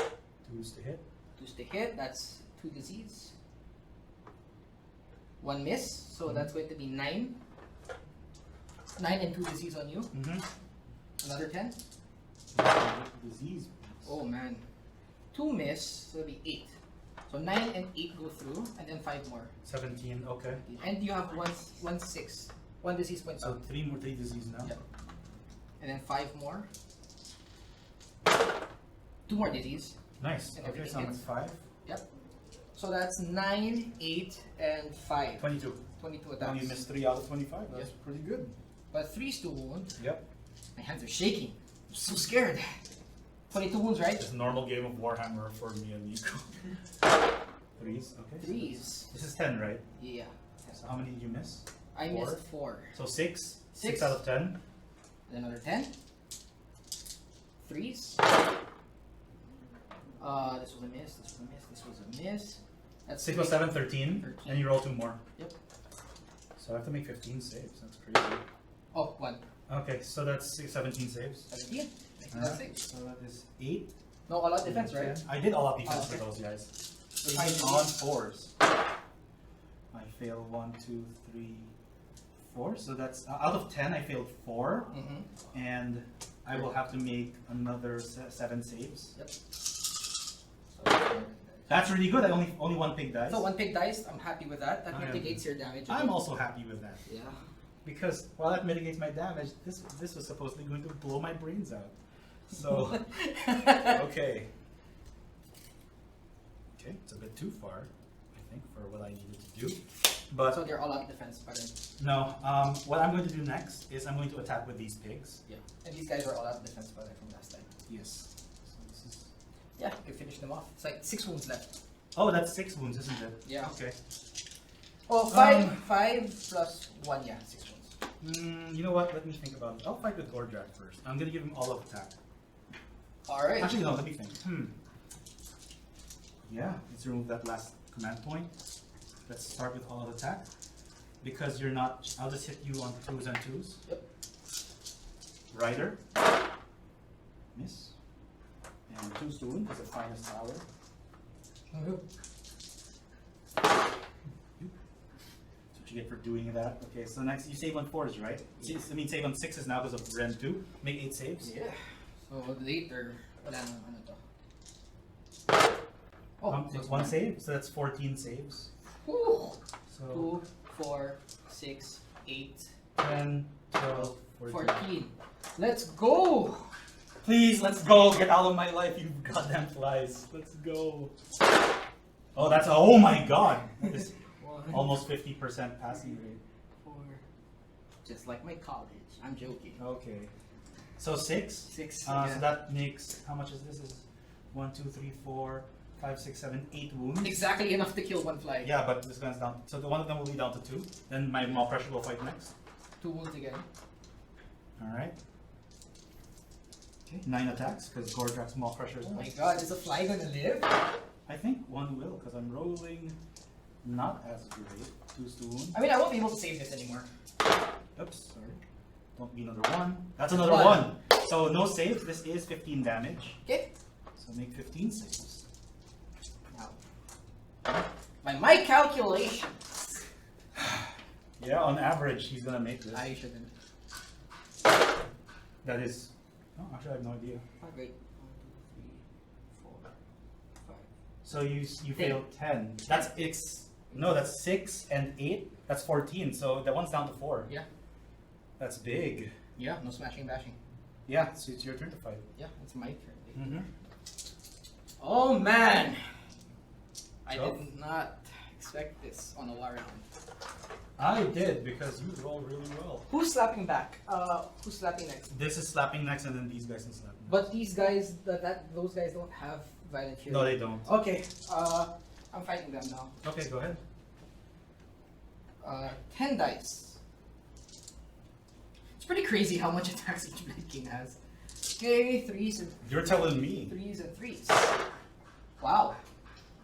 2's to hit. 2's to hit. That's 2 disease. 1 miss. So that's going to be 9. 9 and 2 disease on you. Mm-hmm. Another 10. Disease. Oh man. 2 miss, so it'll be 8. So 9 and 8 go through, and then 5 more. 17, okay. And you have 1 6. 1 disease point So up. 3 disease now. Yep. And then 5 more. 2 more disease. Nice. And Okay, everything so I'm at hits. 5. Yep. So that's 9, 8, and 5. 22. 22 And attacks. you missed 3 out of 25. That's Yep. pretty good. But 3's to wound. Yep. My hands are shaking. I'm so scared. 22 wounds, right? It's a normal game of Warhammer for me and Nico. 3s, okay. 3's. This is 10, right? Yeah. So how many did you miss? I 4? missed 4. So 6. 6 Six. out of 10. Then another 10. 3's. This was a miss, this was a miss, this was a miss. That's 6 plus 7, 13. 13. And you roll 2 more. Yep. So I have to make 15 saves. That's crazy. Oh, 1. Okay, so that's 17 saves. 17. That's Alright, 6. so that is 8. No, all out defense, right? 10. I did all out defense Oh, okay. for those guys. So I'm you- on 4s. I fail 1, 2, 3, 4. So that's out of 10. I failed 4, Mm-hmm. and I will have to make another 7 saves. Yep. That's really good. I only 1 pig dies. So 1 pig dice, I'm happy with that. That I am- mitigates your damage. I'm also happy with that Yeah. because while that mitigates my damage, this was supposedly going to blow my brains out. So okay. Okay, it's a bit too far, I think, for what I needed to do. But so they're all out defense, pardon. no, what I'm going to do next is I'm going to attack with these pigs. Yeah. And these guys are all out defense, pardon, from last time. Yes. So this is... Yeah, you can finish them off. It's like 6 wounds left. Oh, that's 6 wounds, isn't it? Yeah. Okay. Oh, 5 plus 1, yeah, 6 wounds. You know what? Let me think about it. I'll fight with Gordrak first. I'm gonna give him all of attack. Alright. Actually, no. Let me think. Yeah. Let's remove that last command point. Let's start with all of attack. Because you're not. I'll just hit you on 2s and 2s. Yep. Rider. Miss. And 2s to wound is the finest power. That's what you get for doing that. Okay, so next you save on 4s, right? Yeah. I mean, save on 6s now because of Ren 2. Make 8 saves. Yeah. So later, wala nang ano to. Oh, It's 1 save, so that's 14 saves. Whew. So 2, 4, 6, 8, 10, 12, 14. 14. Let's go! Please, let's go. Get out of my life, you goddamn flies. Let's go. Oh, that's oh my god. It's 1, almost 50% passing rate. 4. Just like my college. I'm joking. Okay. So 6. 6. So that makes how much is this? Is 1, 2, 3, 4, 5, 6, 7, 8 wounds. Exactly enough to kill 1 fly. Yeah, but this gun's down. So the one of them will be down to 2. Then my Maw Pressure will fight next. 2 wounds again. Alright. Okay, 9 attacks, because Gordrak's Maw Pressure is Oh my nice. god, is a fly gonna live? I think 1 will, because I'm rolling not as great. 2's to wound. I mean, I won't be able to save this anymore. Oops, sorry. Don't be another 1. That's another 1. 1. So no saves, this is 15 damage. Okay. So make 15 saves. Now, by my calculations, Yeah, on average, he's gonna make this. I shouldn't. That is... Oh, actually, I have no idea. Oh, great. 1, 2, 3, 4, 5. So you failed 10. That's it's no, that's 6 and 8. That's 14. So that one's down to 4. Yeah. That's big. Yeah, no smashing bashing. Yeah, so it's your turn to fight. Yeah, it's my turn. Mm-hmm. Oh man! I So? did not expect this on a war round. I did because you roll really well. Who's slapping back? Who's slapping next? This is slapping next, and then these guys can slap next. But these guys, those guys don't have violent fury. No, they don't. Okay, I'm fighting them now. Okay, go ahead. 10 dice. It's pretty crazy how much attacks each Blade King has. Okay, 3s and You're telling me. 3s and 3s. Wow.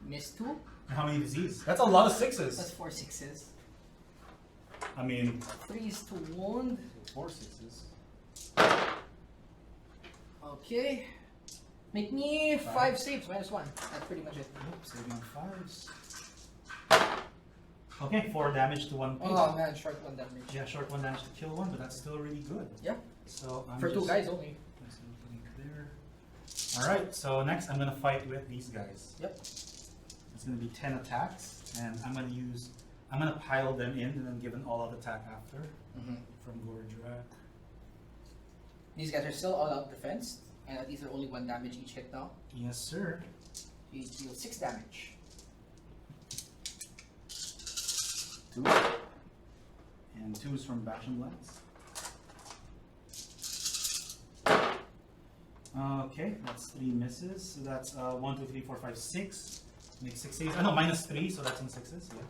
Missed 2. How many disease? That's a lot of 6s. That's 4 6s. I mean, 3s to wound. 4 6s. Okay. Make me 5 saves, -1. That's pretty much it. Oops, saving on 5s. Okay, 4 damage to 1 pig. Oh man, short 1 damage. Yeah, short 1 damage to kill 1, but that's still really good. Yeah. So I'm For just, 2 guys only. Let's see, putting it there. Alright, so next I'm gonna fight with these guys. Yep. It's gonna be 10 attacks, and I'm gonna pile them in and then give an all-out attack after from Gordrak. These guys are still all out defense, and at least they're only 1 damage each hit now. Yes, sir. You deal 6 damage. 2. And 2's from Basham Lance. Okay, that's 3 misses. So that's 1, 2, 3, 4, 5, 6. Make 6 saves. No, -3, so that's on 6s. Yeah.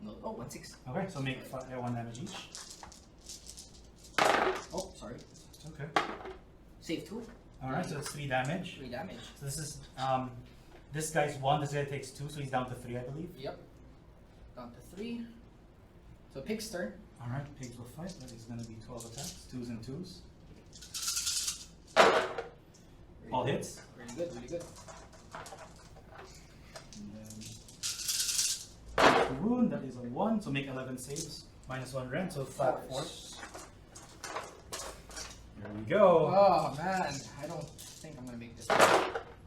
No, oh, 1 6. Okay, so make 1 damage each. Oh, sorry. Okay. Save 2. Alright, so that's 3 damage. 3 damage. So this is, this guy's 1, this guy takes 2, so he's down to 3, I believe. Yep. Down to 3. So Pig's turn. Alright, pigs will fight. That is going to be 12 attacks, 2s and 2s. All good. hits. Really good, really good. And then the wound, that is a 1, so make 11 saves. -1 rend, so flat force. There we go. Oh man, I don't think I'm gonna make this.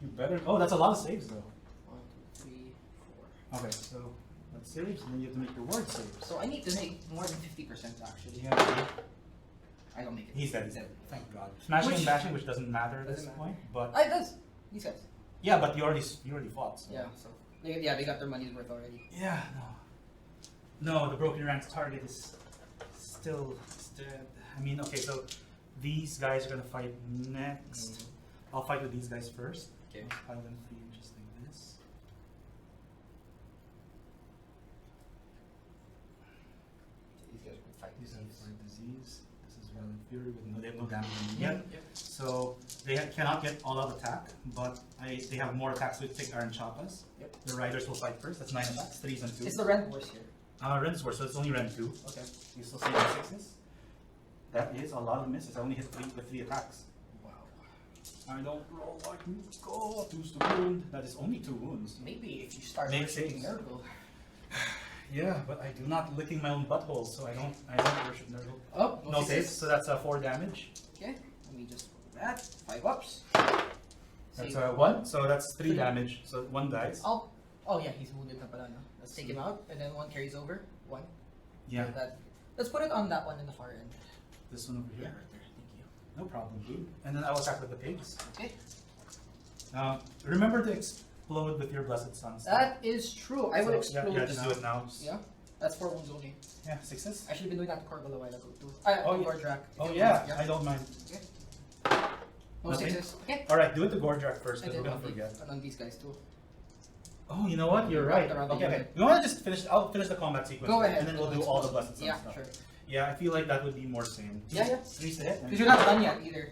You better. Oh, that's a lot of saves though. 1, 2, 3, 4. Okay, so that's saves, and then you have to make your ward saves. So I need to make more than 50% actually. Yeah. I don't make it. He's dead. Thank God. Smashing and bashing, which doesn't matter at this Doesn't matter. point, but It does. These guys. yeah, but you already fought. So. Yeah. So They got their money's worth already. Yeah, no, the broken ranks target is still dead. I mean, okay, so these guys are gonna fight next. I'll fight with these guys first. Okay. Pile them 3 just like this. These guys will fight These disease. are for disease. This is Violent Fury with they have no damage yet. So they cannot get all out attack, but they have more attacks with thick iron choppas. Yep. The riders will fight first. That's 9 attacks, 3s and 2s. It's the Rend Wars here. Ren's worse, so it's only Ren 2. Okay. You still see the 6s? That is a lot of misses. I only hit 3 with 3 attacks. Wow. I don't roll like me. Go 2's to wound. That is only 2 wounds. Maybe if you start Make worshipping saves. Nurgle. Yeah, but I do not licking my own butthole, so I don't worship Nurgle. Oh, No saves, so that's 4 damage. Okay, let me just roll that. 5 ups. That's Save. 1, so that's 3 damage. So 1 dies. Oh yeah, he's wounded na pala, no? Let's take him out, and then 1 carries over. 1. Yeah. Let's put it on that one in the far end. This one over Yeah, here. right there. Thank you. No problem, dude. And then I will attack with the pigs. Okay. Remember to explode with your Blessed Suns. That is true. I will explode Yeah, just now. do it now. Yeah, that's 4 wounds only. Yeah, 6s. I should have been doing that to Corval a while ago too. Oh, yeah. Gordrak. Oh yeah, I don't mind. No Nothing? 6s. Okay. Alright, do it to Gordrak first, And because then we're gonna forget. and on these guys too. Oh, you know what? You're right. Around the Okay, okay. unit. You want to just finish? I'll finish the combat sequence. Go first, ahead. And then we'll do all the Blessed Suns Yeah, stuff. sure. Yeah, I feel like that would be more sane. Yeah, yeah. 3's to hit. Because you're not done yet either.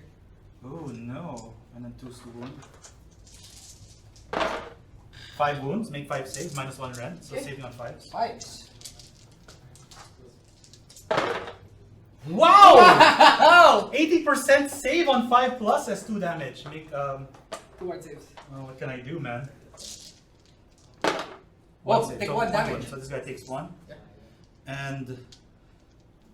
Oh no. And then 2's to wound. 5 wounds, make 5 saves, -1 rend, so Okay. saving on 5s. 5s. Wow! Wow! 80% save on 5 plus as 2 damage. Make 2 hard saves. well, what can I do, man? Whoa, save. take So 1 damage. wound. So this guy takes 1. Yeah. And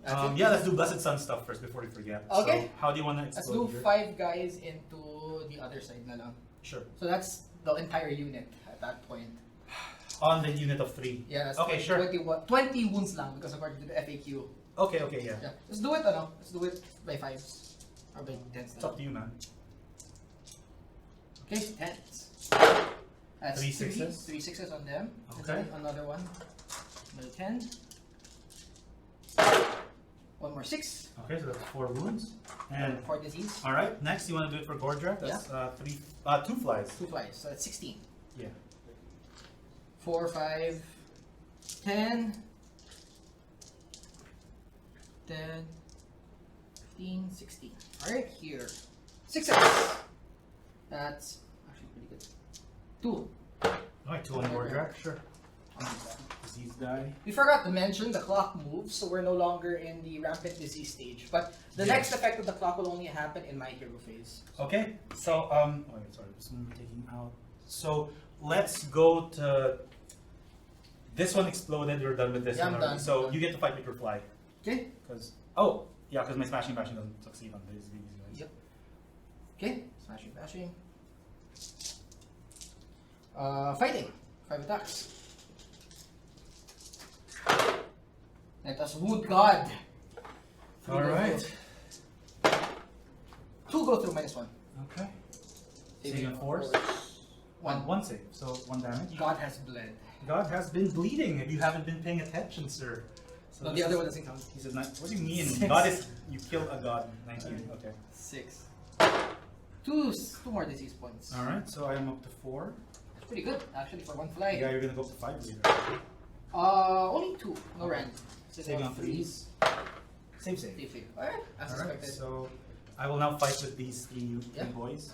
That's it. yeah, let's do Blessed Sun stuff first before we forget. Okay. So how do you want to Let's explode do here? 5 guys into the other side na lang. Sure. So that's the entire unit at that point. On the unit of 3. Yeah, that's Okay, sure. 20 wounds lang because according to the FAQ. Okay, yeah. Yeah. Let's do it, ano? Let's do it by 5s. Or by 10s. It's up to you, man. Okay, 10s. That's 3 6s. 3 6s on them. And Okay. then another one. Another 10. 1 more 6. Okay, so that's 4 wounds. And 4 disease. alright, next you want to do it for Gordrak? That's 2 flies. 2 flies. So that's 16. Yeah. 4, 5, 10, 10, 15, 16. Alright, here. 6s. That's actually pretty good. 2. Alright, 2 on Gordrak, sure. Disease die. We forgot to mention the clock moves, so we're no longer in the rampant disease stage. But the Yeah. next effect of the clock will only happen in my hero phase. Okay, so wait, sorry, this one we're taking out. So let's go to this one exploded. We're done with this Yeah, one I'm already. done. So I'm done. you get to fight with your fly. Okay? Because because my smashing bashing doesn't succeed on these guys. Yep. Okay, smashing, bashing. Fighting. 5 attacks. Let us wound God. 3 All go right. through. 2 go through -1. Okay. Saving Saving force. 1. One save, so 1 damage. God has bled. God has been bleeding if you haven't been paying attention, sir. So No, this the other is- one doesn't count. He said, what do you mean? 6. God is, you killed a god. 19, okay. 6. 2 more disease points. Alright, so I am up to 4. That's pretty good, actually, for 1 fly. Yeah, you're gonna go up to 5 later. Only 2. No rand. Saving on 3s. Save. Save. Alright, as Alright, expected. so I will now fight with these 3 Yeah. boys.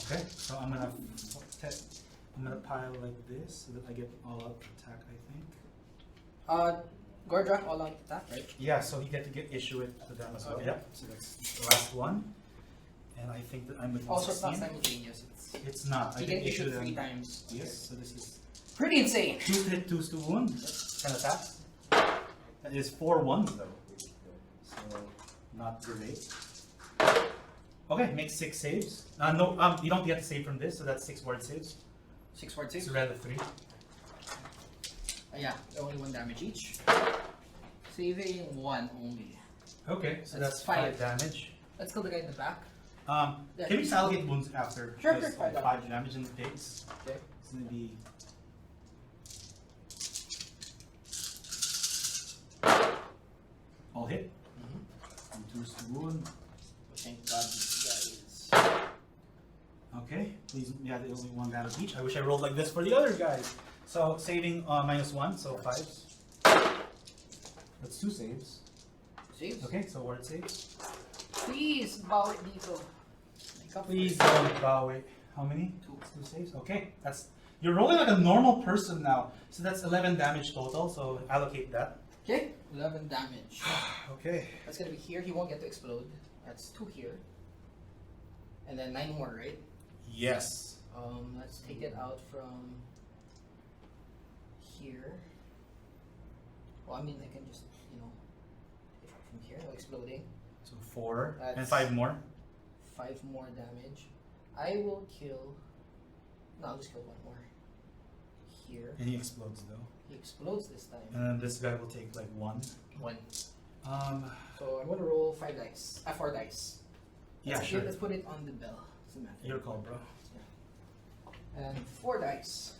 Okay, so I'm gonna pile like this so that I get all out attack, I think. Gordrak all out attack, right? Yeah, so you get to issue it to them as well. Okay. Yep, so that's the last one. And I think that I'm with Also, it's not 16. simultaneous. It's not. I You can can issue them. 3 times. Yes, so this is Pretty insane. 2 to hit, 2's to wound. 10 attacks. That is 4 1s though. So not great. Okay, make 6 saves. No, you don't get to save from this, so that's 6 word saves. 6 word saves. So rather 3. Yeah, only 1 damage each. Saving 1 only. Okay, so That's that's 5 5. damage. Let's kill the guy in the back. Can you just allocate wounds after? Sure, Because sure, 5 damage in the pigs. Okay. It's gonna be. All hit. Reduce the wound. Thank God these guys. Okay, please. Yeah, there's only 1 damage each. I wish I rolled like this for the other guys. So saving -1, so 5s. That's 2 saves. Saves? Okay, so word saves. Please bow it dito. Please don't bow it. How many? 2. 2 saves. Okay, that's you're rolling like a normal person now. So that's 11 damage total. So allocate that. Okay, 11 damage. Okay. That's gonna be here. He won't get to explode. That's 2 here. And then 9 more, right? Yes. Let's take it out from here. Well, I mean, I can just, you know, take it from here, no exploding. So 4 and That's- 5 more. 5 more damage. I will kill. No, I'll just kill 1 more. Here. And he explodes though. He explodes this time. And then this guy will take like 1. 1. So So I'm gonna roll 5 dice. 4 dice. yeah, Let's sure. Let's put it on the bell. Doesn't matter. Your call, bro. And 4 dice.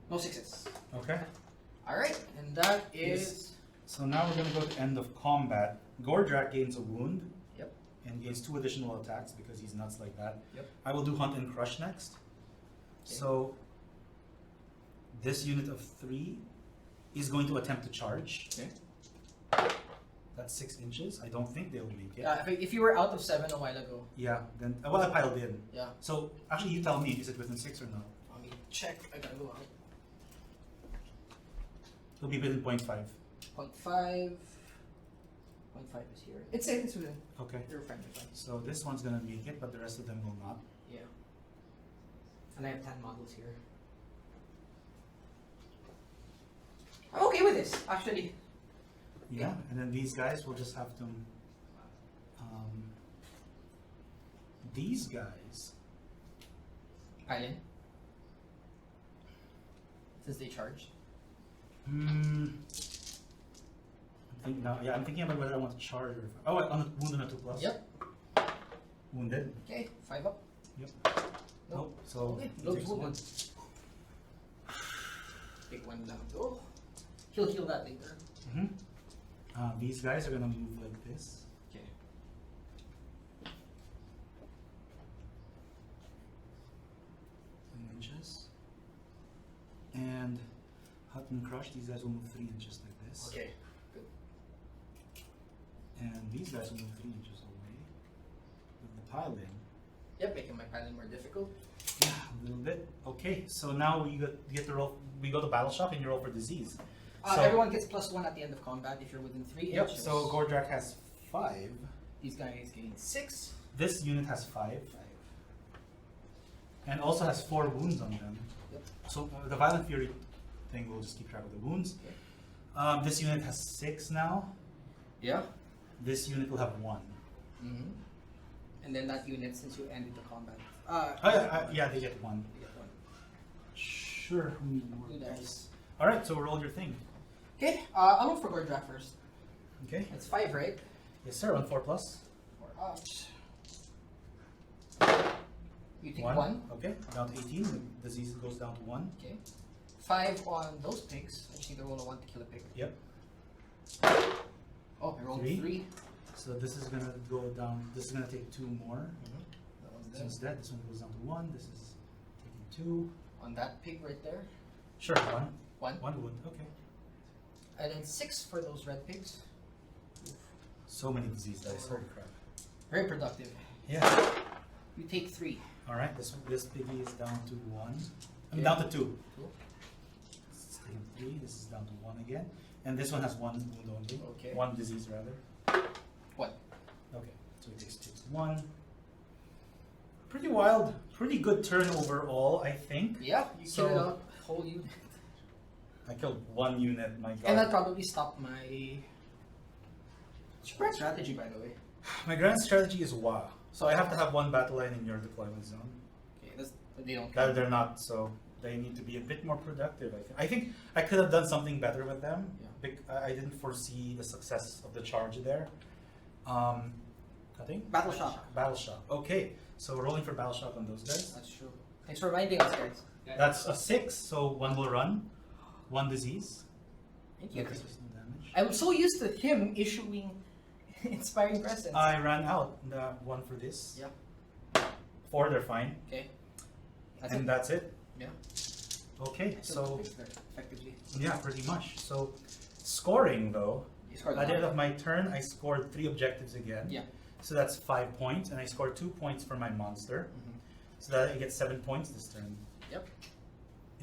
No 6s. Okay. Alright, and that is. So now we're gonna go to end of combat. Gordrak gains a wound. Yep. And gains 2 additional attacks because he's nuts like that. Yep. I will do Hunt and Crush next. Okay. So this unit of 3 is going to attempt to charge. Okay. That's 6 inches. I don't think they'll make it. If you were out of 7 a while ago. Yeah. Then well, I piled in. Yeah. So actually, you tell me, is it within 6 or not? Let me check. I gotta go out. It'll be within 0.5. 0.5. 0.5 is here. It's within. Okay. You're fine, you're fine. So this one's gonna make it, but the rest of them will not. Yeah. And I have 10 models here. I'm okay with this, actually. Yeah. And then these guys will just have to. These guys. Pile in. Since they charged. I'm thinking about whether I want to charge or. On a wound on a 2+. Yep. Wounded. Okay, 5 up. Yep. Nope. So Okay, he loads takes wound. 1. Take 1 down. Oh. He'll heal that later. These guys are gonna move like this. Okay. 10 inches. And Hut and Crush, these guys will move 3 inches like this. Okay. Good. And these guys will move 3 inches away. With the pile in. Yep, making my piling more difficult. Yeah, a little bit. Okay, so now we get to roll. We go to Battle Shock and you roll for disease. So- Everyone gets +1 at the end of combat if you're within 3 Yep. inches. So Gordrak has 5. These guys gain 6. This unit has 5. And also has 4 wounds on them. Yep. So the Violent Fury thing will just keep track of the wounds. Okay. This unit has 6 now. Yeah. This unit will have 1. Mm-hmm. And then that unit, since you ended the combat. Yeah, they get 1. You get 1. Sure. Two dice. All right, so roll your thing. Okay, I'll look for Gordrak first. Okay. That's 5, right? Yes, sir. On 4+. 4 up. You take 1. 1. Okay. Down to 18. The disease goes down to 1. Okay. 5 on those pigs. I just need to roll a 1 to kill a pig. Yep. Oh, I rolled 3. 3. So this is gonna go down. This is gonna take 2 more. That one's This dead. one's dead. This one goes down to 1. This is taking 2. On that pig right there. Sure. 1. 1. 1 wound. Okay. And then 6 for those red pigs. So many disease dice. Holy crap. Very productive. Yeah. You take 3. All right. This piggy is down to 1. I'm Okay. down to 2. Cool. This is taking 3. This is down to 1 again. And this one has 1 wound only. Okay. 1 disease rather. 1. Okay. So it takes 1. Pretty wild. Pretty good turn overall, I think. Yeah, you So- kill it out. Whole unit. I killed 1 unit. My god. And that probably stopped my. Super strategy, by the way. My grand strategy is WA. So I have to have 1 battle line in your deployment zone. Okay, they don't. That they're not, so they need to be a bit more productive. I think I could have done something better with them. Yeah. I didn't foresee the success of the charge there, Cutting? Battle Shock. Battle Shock. Okay, so we're rolling for Battle Shock on those guys. That's true. Thanks for reminding us, guys. That's a 6, so 1 will run, 1 disease. Thank you. No damage. I'm so used to him issuing inspiring presence. I ran out. The 1 for this. Yeah. 4, they're fine. Okay. That's it. Yeah. Okay, so effectively. yeah, pretty much. So scoring though, at the end of my turn, I scored 3 objectives again. Yeah. So that's 5 points, and I scored 2 points for my monster. So that I get 7 points this turn. Yep.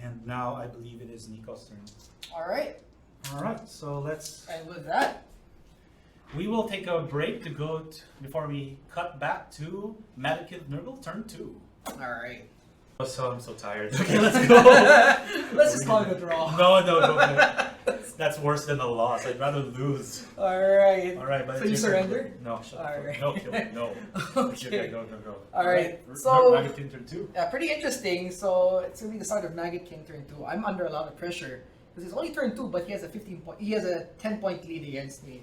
And now I believe it is Nico's turn. All right. All right. So let's. And with that, we will take a break to go before we cut back to Maggotkin Nurgle turn 2. all right. So I'm so tired. Okay, let's go. Let's just call it a draw. No. That's worse than a loss. I'd rather lose. All right. All right, but so you surrender? No, shut All up. right. No, kill me. No. Okay. Go. All right. So Maggotkin turn 2. yeah, pretty interesting. So it's gonna be the start of Maggotkin turn 2. I'm under a lot of pressure because it's only turn 2, but he has a 10-point lead against me.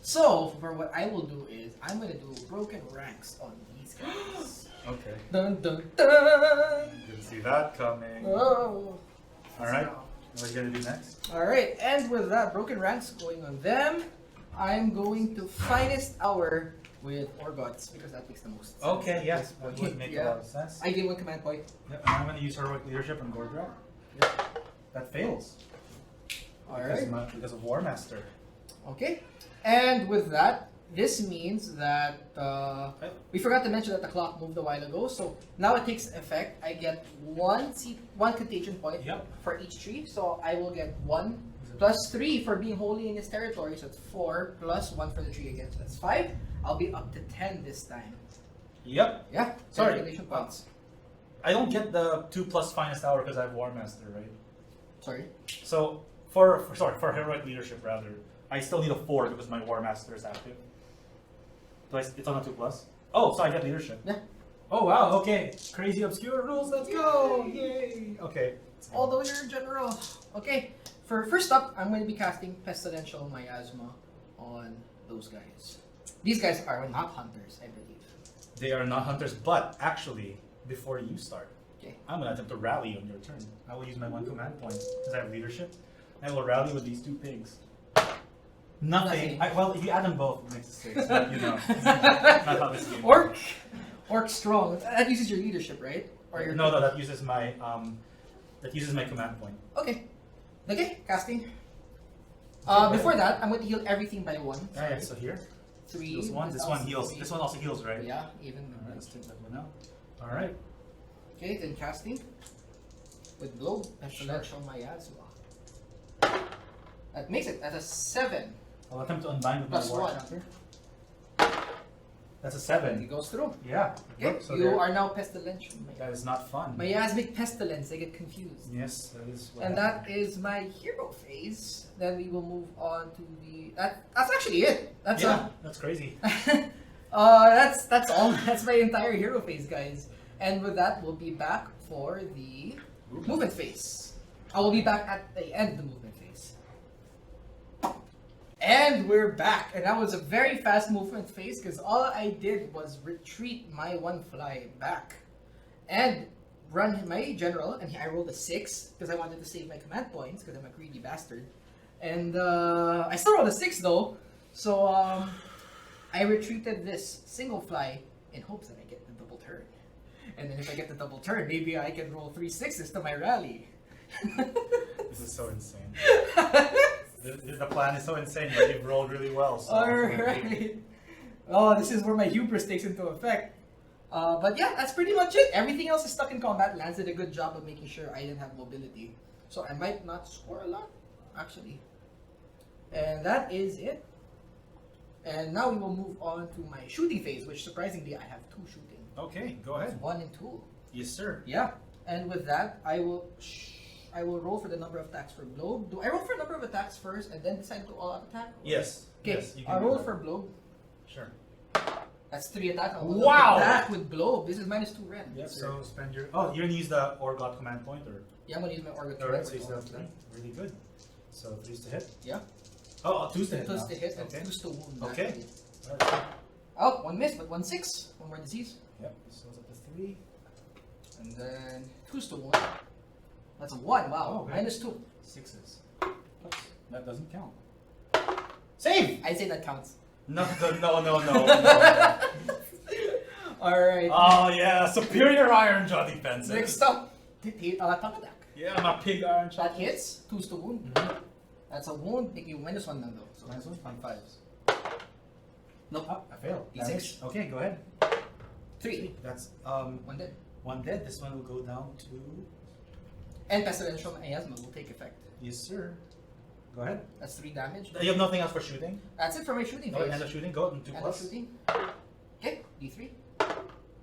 So for what I will do is I'm gonna do broken ranks on these guys. Okay. Dun dun dun. Didn't see that coming. Oh. All right. What are you gonna do next? All right, and with that, broken ranks going on them, I'm going to finest hour with Orgots because that makes the most sense. Okay, yes, that would make a lot of sense. I gain 1 command point. Yep, and I'm gonna use heroic leadership on Gordrak. Yep. That fails. All right. Because of War Master. Okay, and with that, this means that we forgot to mention that the clock moved a while ago, so now it takes effect. I get one contagion point for each tree, so I will get 1 plus 3 for being wholly in his territory, so it's 4 plus 1 for the tree again, so that's 5. I'll be up to 10 this time. Yep. Yeah. Sorry. Contagion points. I don't get the 2 plus finest hour because I have War Master, right? Sorry. So for heroic leadership rather, I still need a 4 because my War Master is active. So it's on a 2 plus. Oh, so I get leadership. Yeah. Oh wow. Okay. Crazy obscure rules. Let's go. Yay. Okay. Although you're a general. Okay. For first up, I'm going to be casting Pestilential Miasma on those guys. These guys are not hunters, I believe. They are not hunters, but actually, before you start, okay, I'm going to attempt to rally on your turn. I will use my 1 command point because I have leadership. I will rally with these 2 pigs. Nothing. Well, if you add them both, it makes a 6. But, you know, not how this game works. Orc strong. That uses your leadership, right? Or your no, that uses my command point. Okay. Okay, casting. Before that, I'm going to heal everything by 1. Alright, so here. 3. This one heals. 3. This one also heals, right? Yeah, even. Alright, let's take that one out. Alright. Okay, then casting. With blow, Pestilential Miasma. That makes it. That's a 7. I'll attempt to unbind with Plus my war 1. counter. That's a 7. It goes through. Yeah. Okay, so you are now Pestilential. That is not fun. Miasmic Pestilence, I get confused. Yes, that is what And that is my hero phase. Then we will move on to the... That's actually it. That's that's crazy. that's all. That's my entire hero phase, guys. And with that, we'll be back for the movement phase. I will be back at the end of the movement phase. And we're back. And that was a very fast movement phase because all I did was retreat my 1 fly back and run my general. And I rolled a 6 because I wanted to save my command points because I'm a greedy bastard. And I still rolled a 6 though. So I retreated this single fly in hopes that I get the double turn. And then if I get the double turn, maybe I can roll 3 6s to my rally. This is so insane. The plan is so insane, but you've rolled really well. So Alright. Oh, this is where my hubris takes into effect. But yeah, that's pretty much it. Everything else is stuck in combat. Lance did a good job of making sure I didn't have mobility. So I might not score a lot, actually. And that is it. And now we will move on to my shooting phase, which surprisingly I have 2 shooting. Okay, go ahead. 1 and 2. Yes, sir. Yeah. And with that, I will roll for the number of attacks for blow. Do I roll for a number of attacks first and then decide to all-out attack? Yes. Okay. Yes, you can I'll do roll that. for blow. Sure. That's 3 attacks. Wow! Attack with blow. This is -2 red. Yep. So spend your. Oh, you're gonna use the Orgot command point, or? Yeah, I'm gonna use my Orgot. Alright, so you still have 3. Really good. So 3's to hit. Yeah. Oh, 2's to hit. 2's now. to hit and Okay. 2's to wound. Okay. Actually. Alright. Oh, one miss, but 1/6. One more disease. Yep, this goes up to 3. And then 2's to 1. That's a 1, wow. Oh, okay. -2. 6s. Oops, that doesn't count. Save! I'd say that counts. No. Alright. Oh yeah, superior Ironjawz defense. Next up, tongue attack. Yeah, my pig Ironjawz. That hits, 2's to wound. Mm-hmm. That's a wound, make you -1 lang though. So -1? on 5s. Nope. Oh, I failed. D6. Damage. Okay, go ahead. 3. That's 1 dead. 1 dead. This one will go down to. And Pestilential Miasma will take effect. Yes, sir. Go ahead. That's 3 damage. You have nothing else for shooting? That's it for my shooting No, phase. end of shooting. Go and 2 End of plus. shooting. Okay, D3.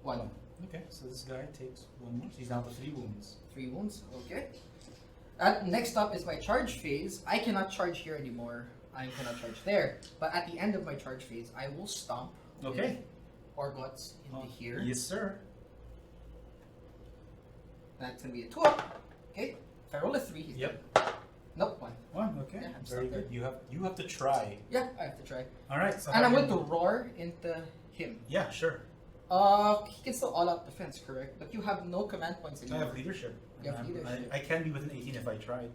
1. Okay, so this guy takes 1 more. So he's down to 3 wounds. 3 wounds, okay. Next up is my charge phase. I cannot charge here anymore. I cannot charge there. But at the end of my charge phase, I will stomp. Okay. Orgots into here. Yes, sir. That's gonna be a 2 up. Okay. If I roll a 3, he's Yep. dead. Nope, 1. 1. Okay. Yeah, I'm Very stuck there. good. You have to try. Yeah, I have to try. All right. So And I'm how going to many- roar into him. Yeah, sure. He can still all-out defense, correct? But you have no command points I anymore. have leadership. You have leadership. I can be within 18 if I try.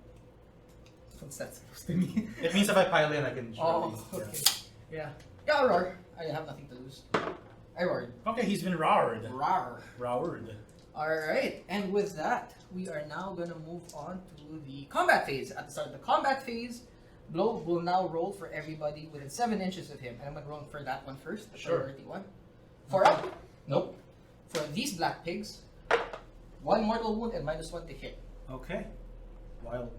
What's that supposed to mean? It means if I pile in, I can. Oh, surely- okay. Yeah. Yeah, I'll roar. I have nothing to lose. I roared. Yeah. Okay, he's been roared. Roar. Roared. Alright, and with that, we are now gonna move on to the combat phase. At the start of the combat phase, Blow will now roll for everybody within 7 inches of him. And I'm gonna roll for that one first, the Sure. priority one. 4 up? Nope. For these black pigs, 1 mortal wound and -1 to hit. Okay. Wild.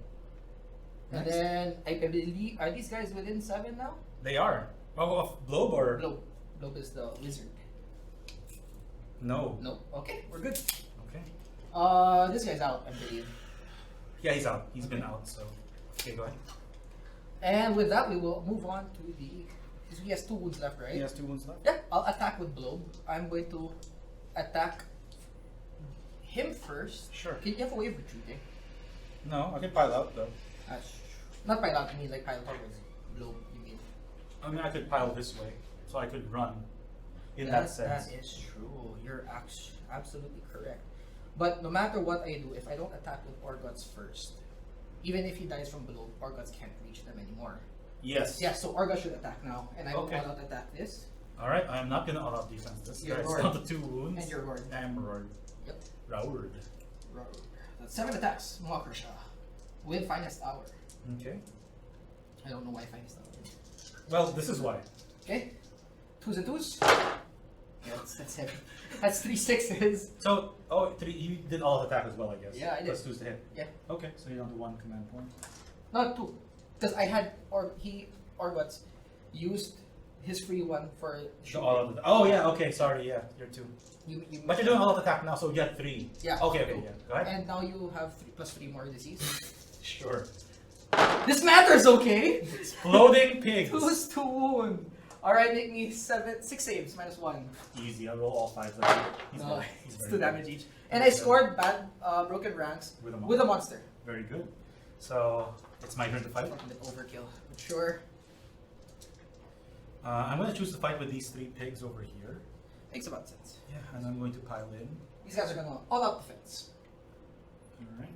And Nice. then, I believe, are these guys within 7 now? They are. Oh, of Blob or? Blow. Blow is the wizard. No. No. Okay, we're good. Okay. This guy's out, I believe. Yeah, he's out. He's been out, so. Okay, go ahead. And with that, we will move on to the. He has 2 wounds left, right? He has 2 wounds left. Yeah, I'll attack with Blow. I'm going to attack him first. Sure. Can you have a way of retreating? No, I can pile out though. Not pile out, I mean like pile towards Blow, you mean? I mean, I could pile this way, so I could run. In that sense. That is true. You're absolutely correct. But no matter what I do, if I don't attack with Orgots first, even if he dies from below, Orgots can't reach them anymore. Yes. Yeah, so Orgots should attack now, and I will Okay. all out attack this. All right, I am not gonna all-out defense this. You're Guy's roared. down to 2 wounds. And you're roared. I am roared. Yep. Roared. That's 7 attacks, Mwakersha. With Finest Hour. Okay. I don't know why Finest Hour. Well, this is why. Okay. 2s and 2s. Yeah, that's heavy. That's 3 6s. So, you did all-out attack as well, I guess. Yeah, I did. Plus 2's to hit. Yeah. Okay, so you're down to 1 command point. Not 2. Because I had, Orgots used his free one for The shooting. all-out. Oh yeah. Okay. Sorry. Yeah. You're 2. You But you're doing all-out attack now, so you have 3. Yeah. Okay. Okay. Yeah. Go ahead. And now you have 3 plus 3 more disease. Sure. This matters, okay? Exploding pigs. 2's to wound. Alright, make me 6 saves, -1. Easy. I roll all 5. He's No, good. He's it's very 2 good. damage each. And I scored bad broken ranks With a monster. with a monster. Very good. So it's my turn to fight. Fucking bit overkill. But sure. I'm going to choose to fight with these 3 pigs over here. Makes about sense. Yeah, and I'm going to pile in. These guys are gonna all out defense. All right.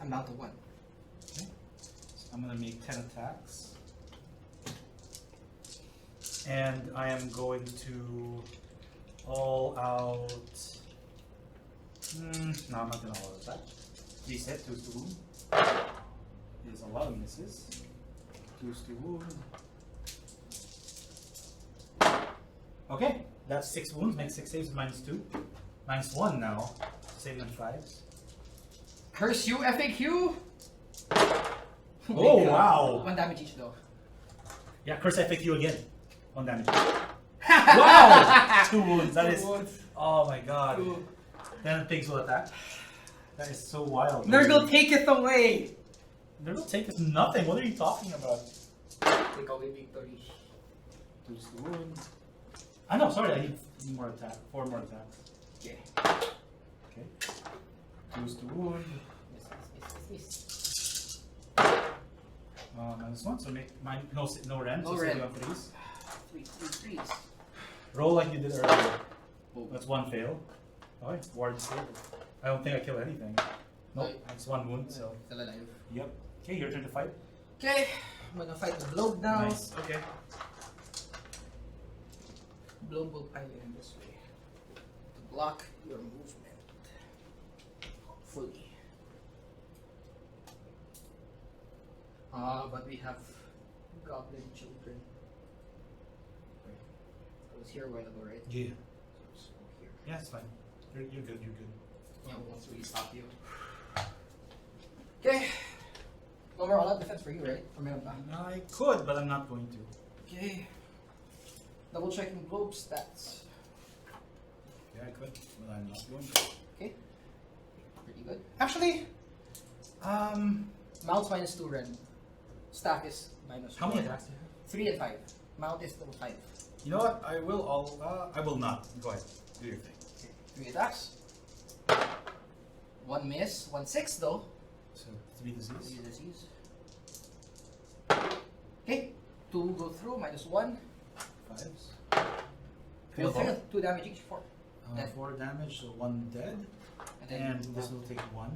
I'm down to 1. Okay. So I'm going to make 10 attacks. And I am going to all out. No, I'm not going to all out attack. Reset, 2's to wound. There's a lot of misses. 2's to wound. Okay, that's 6 wounds. Make 6 saves, -2. -1 now. Same than 5s. Curse you, FAQ! Oh, wow. 1 damage each though. Yeah, curse FAQ again. 1 damage. Wow! 2 wounds. That is. Oh my god. 2. Then pigs will attack. That is so wild. Nurgle taketh away! Nurgle take us nothing. What are you talking about? Take away victory. 2's to wound. I know, sorry, I need more attack. 4 more attacks. Okay. Okay. 2's to wound. Miss. -1. -1, so make mine no rent. No so rent. You have threes. Three. Roll like you did earlier. Oh. That's one fail. Alright, ward disabled. I don't think I kill anything. Nope, it's one wound, so. Still alive. Yep. Okay, your turn to fight. Okay, I'm gonna fight the Blobe now. Nice. Okay. Blobe will pile in this way to block your movement fully. But we have goblin children. I was here a while ago, right? Yeah. So let's go here. Yeah, it's fine. You're good. You're good. Yeah, once we stop you. Okay. No more all-out defense for you, right? Or meron pa? I could, but I'm not going to. Okay. Double checking globe stats. Yeah, I could, but I'm not going to. Okay. Pretty good. Actually, Mount's -2 rend. Staff is -1. how many attacks do you have? 3 and 5. Mount is still 5. You know what? I will not. Go ahead. Do your thing. Okay. 3 attacks. 1 miss. 1 6 though. So 3 disease. 3 disease. Okay. 2 go through. -1. 5s. Fail. 2 damage each. 4. Dead. 4 damage, so 1 dead. And then And this will take 1.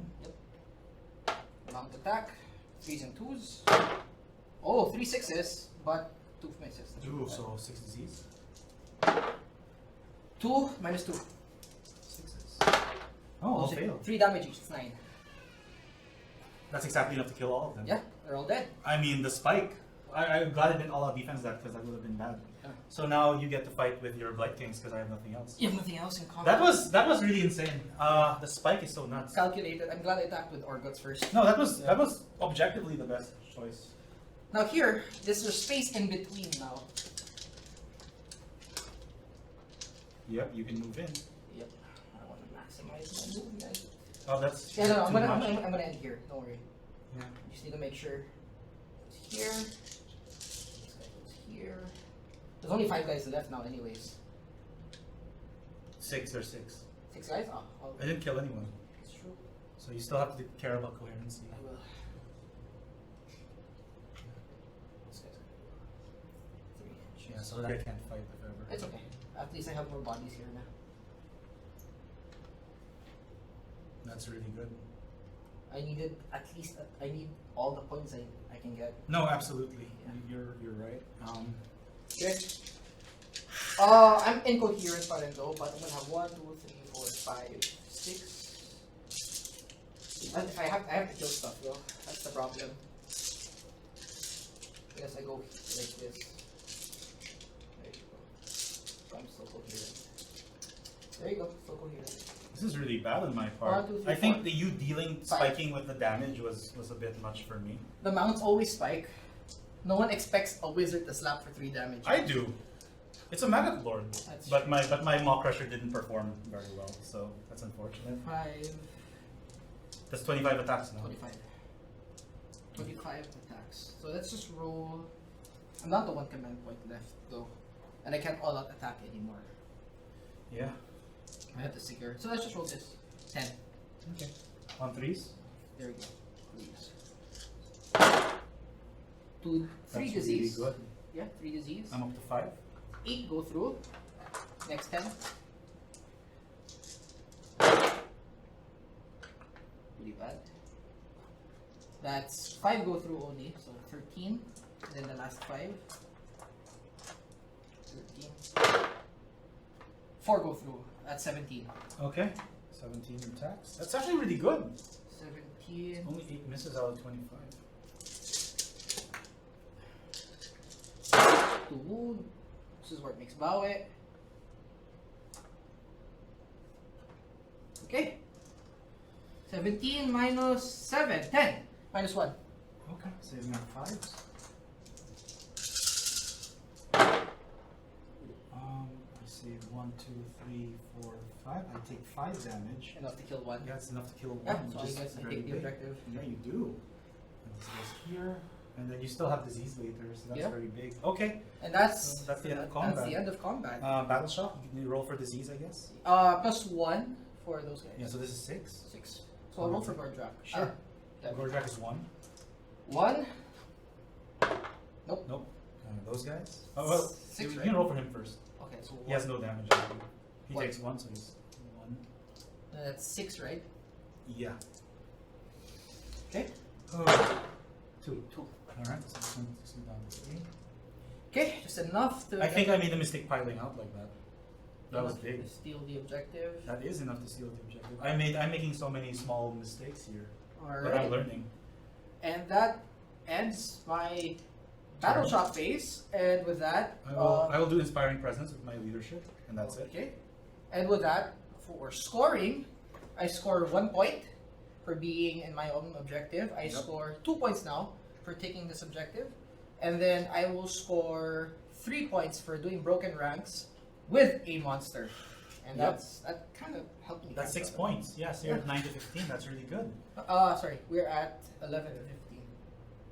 Mount attack. 3s and 2s. Oh, 3 6s, but 2 misses. 2, so 6 disease. 2 -2. 6s. Oh, all failed. 3 damage each. It's 9. That's exactly enough to kill all of them. Yeah, they're all dead. I mean, the spike. I'm glad I didn't all out defense that because that would have been bad. Yeah. So now you get to fight with your Blight Kings because I have nothing else. You have nothing else in common. That was really insane. The spike is so nuts. Calculated. I'm glad I attacked with Orgots first. No, that was objectively the best choice. Now here, there's a space in between now. Yep, you can move in. Yep. I want to maximize my movement. Oh, that's Yeah, no, too much. I'm gonna end here. Don't worry. Yeah. Just need to make sure it's here. This guy goes here. There's only 5 guys left now, anyways. 6 or 6. 6 guys? Oh, well, I didn't kill anyone, it's true. so you still have to care about coherency. I will. This guy's gonna go 3 inches. Yeah, so that I can't fight if ever. It's okay. At least I have more bodies here now. That's really good. I needed at least I need all the points I can get. No, absolutely. Yeah. You're right. Okay. I'm incoherent pa rin though, but I'm gonna have 1, 2, 3, 4, 5, 6. And if I have to kill stuff though. That's the problem. Because I go like this. There you go. So I'm still coherent. There you go, still coherent. This is really bad on my part. 1, 2, 3, I think 4. the you dealing spiking with the damage was a bit much for me. The mounts always spike. No one expects a wizard to slap for 3 damage. I do. It's a Maggot Lord, That's but my Maw Crusher didn't perform very well, so that's unfortunate. 5, That's 25 attacks now. 25. 25 attacks. So let's just roll. I'm not the 1 command point left though. And I can't all out attack anymore. Yeah. I have to secure. So let's just roll this. 10. Okay. On 3s. There we go. Please. 2, 3 That's disease. really good. Yeah, 3 disease. I'm up to 5. 8 go through. Next 10. Pretty bad. That's 5 go through only, so 13. And then the last 5. 13. 4 go through. That's 17. Okay. 17 attacks. That's actually really good. 17. Only 8 misses out of 25. 2 wound. This is where it makes bawi. Okay. 17 minus 7. 10. Minus 1. Okay. So you have 5s. I see 1, 2, 3, 4, 5. I take 5 damage. Enough to kill 1. Yeah, it's enough to kill 1. Yeah, so which is I guess I very take the big. objective. Yeah, you do. And this goes here. And then you still have disease later, so that's Yeah. very big. Okay. And that's So that's the end of combat. That's the end of combat. Battle Shock, you roll for disease, I guess. Plus 1 for those guys. Yeah, so this is 6. 6. So I'll roll for Gordrak. Sure. Seven. Gordrak is 1. 1. Nope. Nope. Those guys? Oh, well, 6, you right? can roll for him first. Okay, so He has no damage on him. He What? takes 1, so he's 1. That's 6, right? Yeah. Okay. Oh. 2. 2. Alright, so this one takes me down to 3. Okay, just enough to. I think I made a mistake piling out like that. That was enough big. to steal the objective. That is enough to steal the objective. I'm making so many small mistakes here. All But I'm right. learning. And that ends my battle shot phase. And with that, I will do inspiring presence with my leadership, and that's it. Okay. And with that, for scoring, I score 1 point for being in my own objective. I score 2 points now for taking this objective. And then I will score 3 points for doing broken ranks with a monster. And Yep. that kind of helped me. That's 6 points. Yeah, so you're at 9 to 15. That's really good. Sorry, we're at 11 to 15.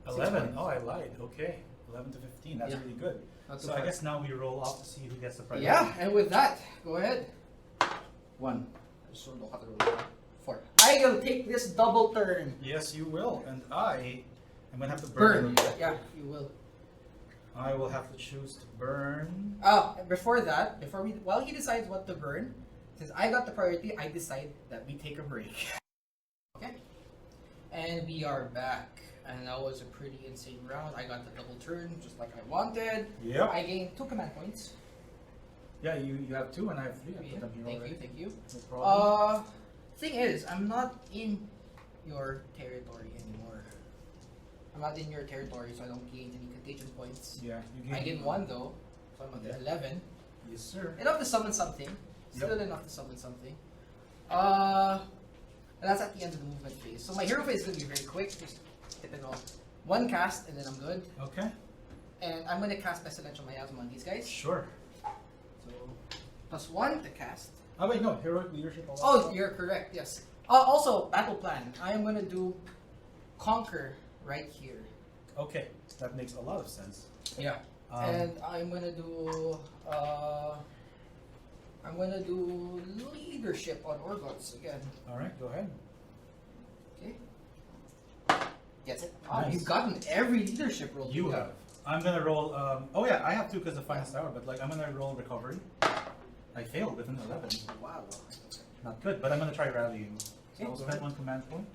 11. points. Oh, I lied. Okay. 11 to 15. That's Yeah. really good. Not too So I far. guess now we roll off to see who gets the prize. Yeah, and with that, go ahead. 1. I just don't know how to roll. 4. I will take this double turn. Yes, you will. And I'm going to have to Burn. burn. Yeah, you will. I will have to choose to burn. Oh, before that, while he decides what to burn, since I got the priority, I decide that we take a break. Okay. And we are back. And that was a pretty insane round. I got the double turn, just like I wanted. Yep. I gained 2 command points. Yeah, you have 2 and I have 3. I put them here Thank already. you, thank you. No problem. Thing is, I'm not in your territory anymore. I'm not in your territory, so I don't gain any contagion points. Yeah, you I gained 1 though, so I'm at 11. Yes, sir. Enough to summon something. Still Yep. enough to summon something. And that's at the end of the movement phase. So my hero phase is gonna be very quick. Just hit it all. 1 cast and then I'm good. Okay. And I'm gonna cast Pestilential Miasma on these guys. Sure. So +1 to cast. Oh, wait, no. Heroic leadership. Oh, you're correct. Yes. Also, battle plan. I am gonna do Conquer right here. Okay. That makes a lot of sense. Yeah. And I'm gonna do leadership on Orgots again. Alright, go ahead. Okay. Gets it. Oh, Nice. you've gotten every leadership roll. You have. I'm gonna roll. Oh yeah, I have 2 because the finest hour. But like, I'm gonna roll recovery. I failed with an 11. Wow. Not good, but I'm gonna try rallying. So Okay, I'll go spend ahead. 1 command point.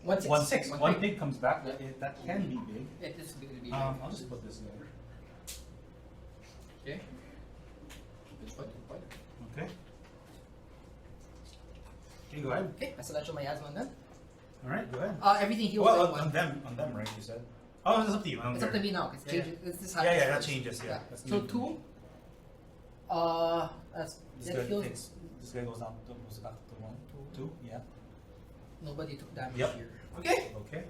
1 6. 1 One big. big comes back. That can be big. It is going to be. I'll just put this there. Okay. Good point. Good point. Okay. Okay, go ahead. Okay. Pestilential Miasma on them. All right, go ahead. Everything heals Well, by 1. on them, right? You said. Oh, it's up to you. I don't It's up care. to me now because Yeah. this Yeah, happens. that first. changes. Yeah. That's So new. 2. That's This that guy heals. this guy goes back to 1, 2. Yeah. Nobody took damage Yep. here. Okay. Okay.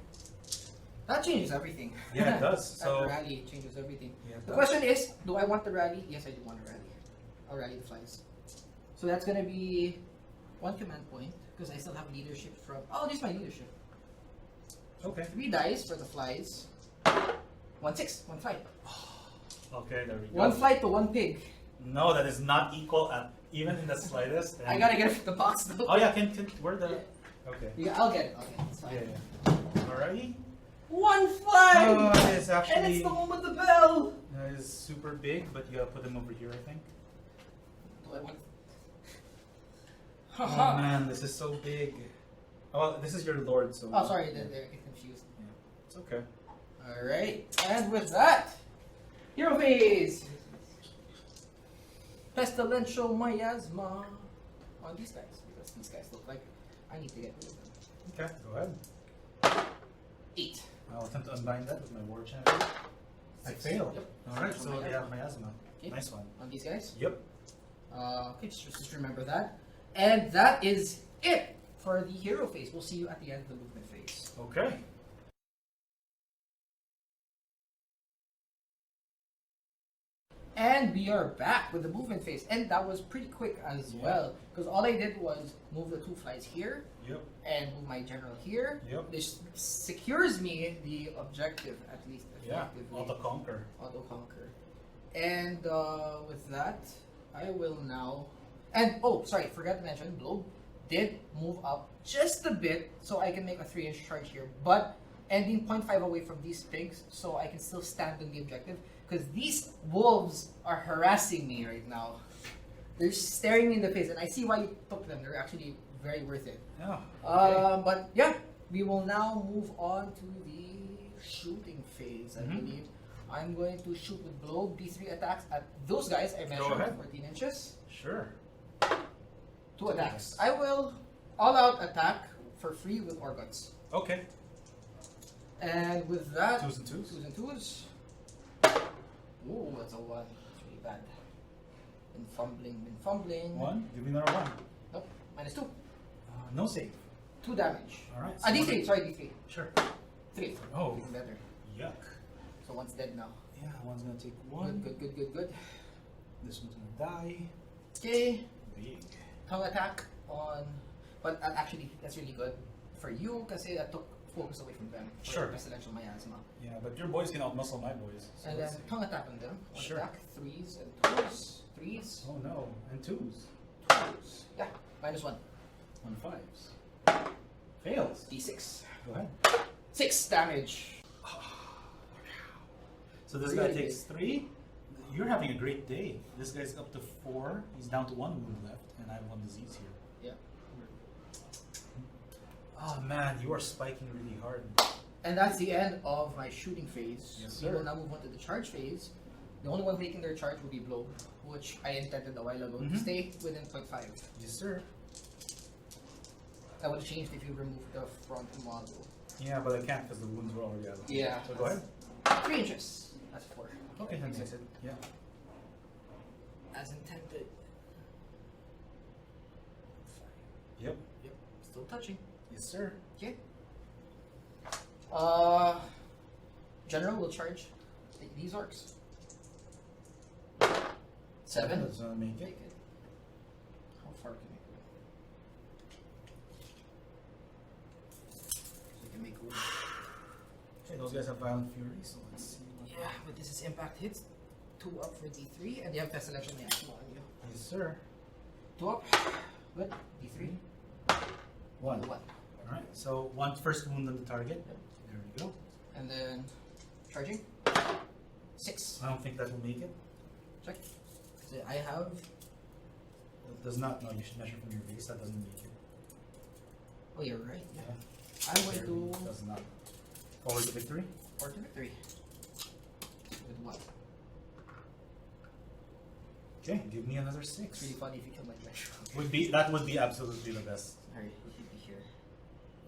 That changes everything. Yeah, it does. That So rally changes everything. yeah, it The does. question is, do I want the rally? Yes, I do want a rally. I'll rally the flies. So that's gonna be 1 command point because I still have leadership from. I'll use my leadership. Okay. 3 dice for the flies. 1 6, 1 flight. Okay, there we go. 1 flight to 1 pig. No, that is not equal at even in the slightest. I gotta get it from the box though. Oh yeah, can where the? Okay. Yeah, I'll get it. Okay, it's fine. Yeah. Alrighty. 1 flight. Oh, it's And actually it's the one with the bell. that is super big, but you gotta put them over here, I think. Do I want? Oh man, this is so big. Oh, well, this is your lord, so. Oh, sorry, they're get confused. It's okay. Alright, and with that, hero phase! Pestilential Miasma on these guys, because these guys look like I need to get rid of them. Okay, go ahead. 8. I'll attempt to unbind that with my war champion. I 6. failed. Yep. Alright, So so they have miasma. Okay. Nice one. On these guys. Yep. Okay, just remember that. And that is it for the hero phase. We'll see you at the end of the movement phase. Okay. And we are back with the movement phase. And that was pretty quick as well. Because all I did was move the 2 flies here Yep. and move my general here. Yep. This secures me the objective, at least Yeah. effectively. Auto conquer. Auto conquer. And with that, I will now. And oh, sorry, forgot to mention, Globe did move up just a bit so I can make a 3-inch charge here. But and being 0.5 away from these pigs, so I can still stand on the objective. Because these wolves are harassing me right now. They're staring me in the face, and I see why you took them. They're actually very worth it. Oh, okay. But yeah, we will now move on to the shooting phase, I believe. I'm going to shoot with blow D3 attacks at those guys I measured 14 inches. Sure. 2 attacks. I will all-out attack for free with Orguts. Okay. And with that, 2s and 2s. 2s and 2s. Ooh, that's a 1. That's really bad. Been fumbling. 1. Give me another 1. Nope. -2. No save. 2 damage. All right. D3. Sorry, D3. Sure. 3. Oh. Even better. Yuck. So one's dead now. Yeah, one's gonna take 1. Good. This one's gonna die. Okay. Big. Tongue attack on. But actually, that's really good for you because that took focus away from them. Sure. Pestilential miasma. Yeah, but your boys can outmuscle my boys. So And then tongue attack on them. One Sure. attack, 3s and 2s. 3s. Oh no, and 2s. 2s. Yeah. -1. 1 5s. Fails. D6. Go ahead. 6 damage. So this guy takes 3. You're having a great day. This guy's up to 4. He's down to 1 wound left, and I have 1 disease here. Yeah. Oh man, you are spiking really hard. And that's the end of my shooting phase. Yes, We sir. will now move on to the charge phase. The only one making their charge will be blow, which I intended a while ago to stay within 0.5. Yes, sir. That would have changed if you remove the front model. Yeah, but I can't because the wounds were already out. Yeah. So go ahead. 3 inches. That's 4. Okay, that makes it. Yeah. As intended. Yep. Yep. Still touching. Yes, sir. Okay. General will charge these orcs. 7. That's gonna make Take it. it. How far can I go? So you can make wood. Okay, those guys have violent fury, so let's see. Yeah, but this is impact hits. 2 up for D3, and you have pestilential miasma on you. Yes, sir. 2 up. Good. D3. 1. 1. Alright, so 1 first wound on the target. Yep. There we go. And then charging. 6. I don't think that will make it. Check. So I have. It does not. No, you should measure from your base. That doesn't make it. Oh, you're right. Yeah. I'm going Barely to. does not. Forward to victory. Forward to victory. With 1. Okay, give me another It's 6. really funny if you kill my flesh. That would be absolutely the best. Alright, he should be here.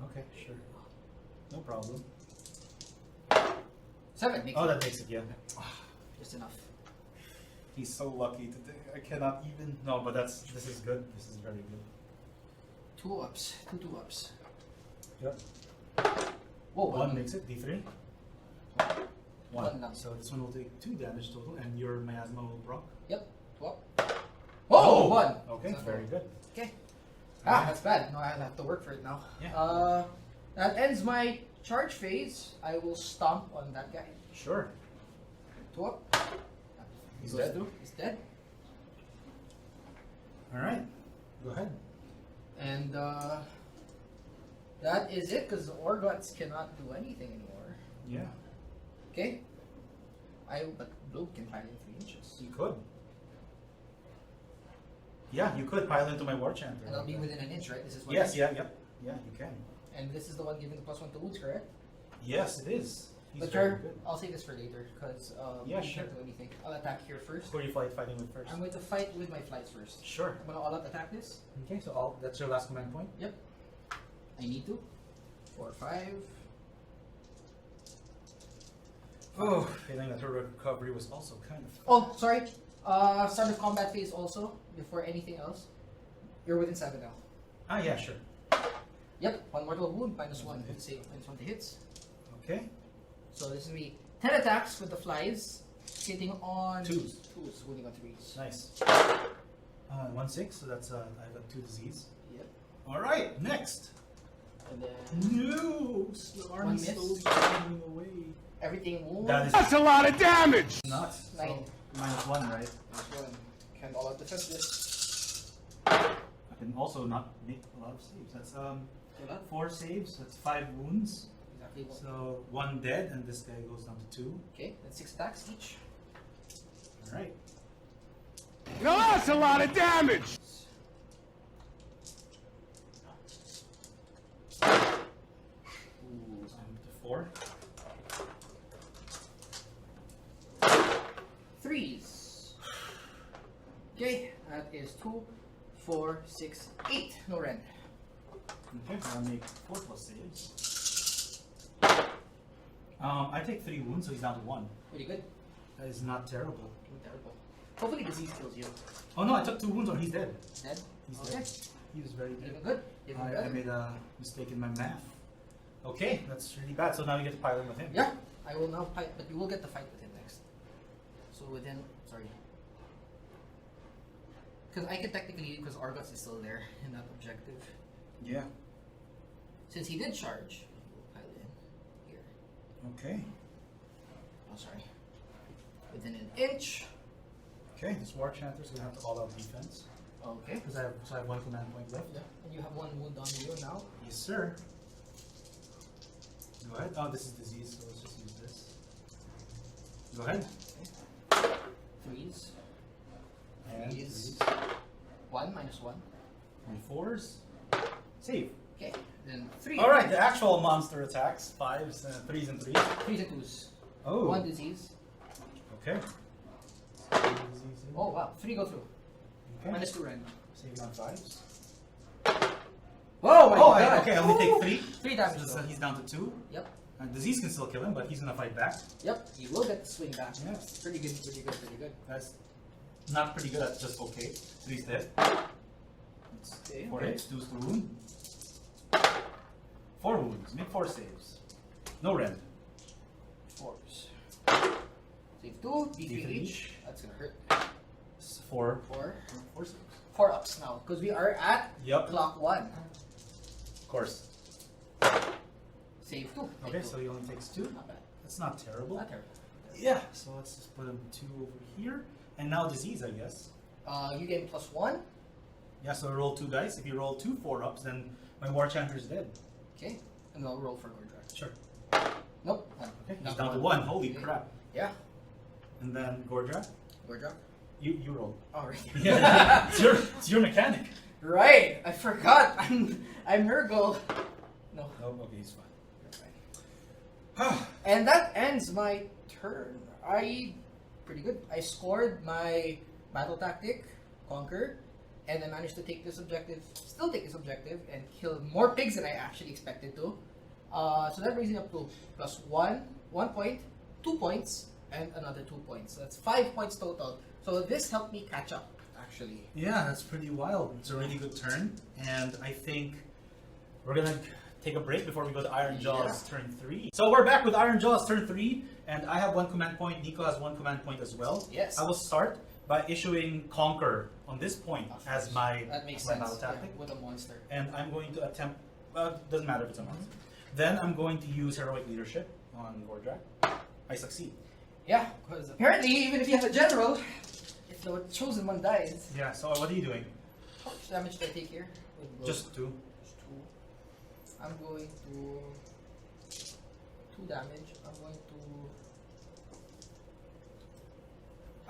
Okay, sure. No problem. 7. Makes Oh, it. that makes it, yeah. Just enough. He's so lucky today. I cannot even. No, but this is good. This is very good. 2 ups. 2 ups. Yep. Whoa, 1 makes it. D3. 1. One down. So this one will take 2 damage total, and your miasma will proc. Yep. 2 up. Whoa, 1. Okay, So very good. Okay. That's bad. No, I'll have to work for it now. Yeah. That ends my charge phase. I will stomp on that guy. Sure. 2 up. He's Goes dead. through. He's dead. Alright. Go ahead. And that is it, because the Orguts cannot do anything anymore. Yeah. Okay. But Blue can pile in 3 inches. You could. Yeah, you could pile into my war chanter. And I'll be within an inch, right? This is what Yes, yeah, you can. And this is the one giving the +1 to wounds, correct? Yes, it is. He's But very sure, good. I'll save this for later, because Yeah, we sure. can't do anything. I'll attack here first. Who are you fighting with first? I'm going to fight with my flights first. Sure. I'm going to all-out attack this. Okay, so that's your last command point? Yep. I need to. 4, 5. Oh, feeling that her recovery was also kind of... Oh, sorry. Start of combat phase also, before anything else. You're within 7 now. Ah, yeah, sure. Yep, 1 mortal wound, -1 to save, -1 to hits. Okay. So this is me 10 attacks with the flies, hitting on 2s. 2s, wounding on 3s. Nice. 1 6, so that's I've got 2 disease. Yep. Alright, next. And then No! The army miss. slowly going away. everything wounds. That's a lot of damage! nuts. So, 9. -1, right? -1. Can all out defense this. I can also not make a lot of saves. That's Hold on. 4 saves, that's 5 wounds. He's at they won't. So 1 dead, and this guy goes down to 2. Okay, that's 6 attacks each. Alright. Now that's a lot of damage! Ooh, I'm to 4. 3s. Okay, that is 2, 4, 6, 8. No rend. Okay, I'll make 4 plus saves. I take 3 wounds, so he's down to 1. Pretty good. That is not terrible. Not terrible. Hopefully disease kills you. Oh no, I took 2 wounds, or he's dead. Dead? He's Okay. dead. He was very dead. Even good. Even I good. made a mistake in my math. Okay, that's really bad. So now we get to pile in with him. Yeah, I will now fight, but you will get to fight with him next. So within, sorry. Because I can technically, because Argos is still there in that objective. Yeah. Since he did charge, we'll pile in here. Okay. Oh, sorry. Within an inch. Okay, this War Chanter's gonna have to call out defense. Okay. Because I have 1 command point left. Yeah. And you have 1 wound on you now. Yes, sir. Go ahead. Oh, this is disease, so let's just use this. Go ahead. Okay. 3s. And 3s. 1 minus 1. and 4s. Save. Okay. Then 3. Alright, the actual monster attacks. 5s, 3s, and 3s. 3s and 2s. Oh. 1 disease. Okay. Oh wow. 3 go through. Okay. Minus 2 rend. Saving on 5s. Whoa! My Oh, God. okay, I only take 3. 3 damage. So though. he's down to 2. Yep. And disease can still kill him, but he's gonna fight back. Yep. You will get the swing back. Yeah. Pretty good. Pretty good. Pretty good. That's not pretty good, that's just okay. 3's dead. Okay. 4 hits, 2's to wound. 4 wounds, make 4 saves. No rend. 4s. Save 2. D3 D3 each. That's gonna hurt. 4. 4. 4 saves. 4 ups now because we are at Yep. clock 1. Of course. Save 2. Okay, so he only takes 2. Not bad. That's not terrible. Not terrible. Yeah, so let's just put him 2 over here. And now disease, I guess. You gain +1. Yeah, so I roll 2 dice. If you roll 2 4-ups, then my War Chanter is dead. Okay. And I'll roll for Gordrak. Sure. Nope. Okay, he's down to 1. Holy Okay. crap. Yeah. And then Gordrak, Gordrak. you roll. Oh, right. Yeah, it's your mechanic. Right. I forgot. I'm Nurgle. No. Oh, okay, he's fine. You're fine. And that ends my turn. Pretty good. I scored my battle tactic, conquer, and I managed to take this objective, still take this objective, and kill more pigs than I actually expected to. So that brings me up to +1 point, 2 points, and another 2 points. So that's 5 points total. So this helped me catch up, actually. Yeah, that's pretty wild. It's a really good turn, and I think we're gonna take a break before we go to Ironjawz turn 3. So we're back with Ironjawz turn 3, and I have 1 command point. Nico has 1 command point as well. Yes. I will start by issuing Conquer on this point as my, That makes my sense. battle tactic, Yeah, with a monster. and I'm going to attempt. Doesn't matter if it's a monster. Then I'm going to use Heroic Leadership on Gordrak. I succeed. Yeah, because apparently, even if you have a general, if the chosen one dies, Yeah. So what are you doing? how much damage do I take here? Just 2. Just 2. I'm going to 2 damage. I'm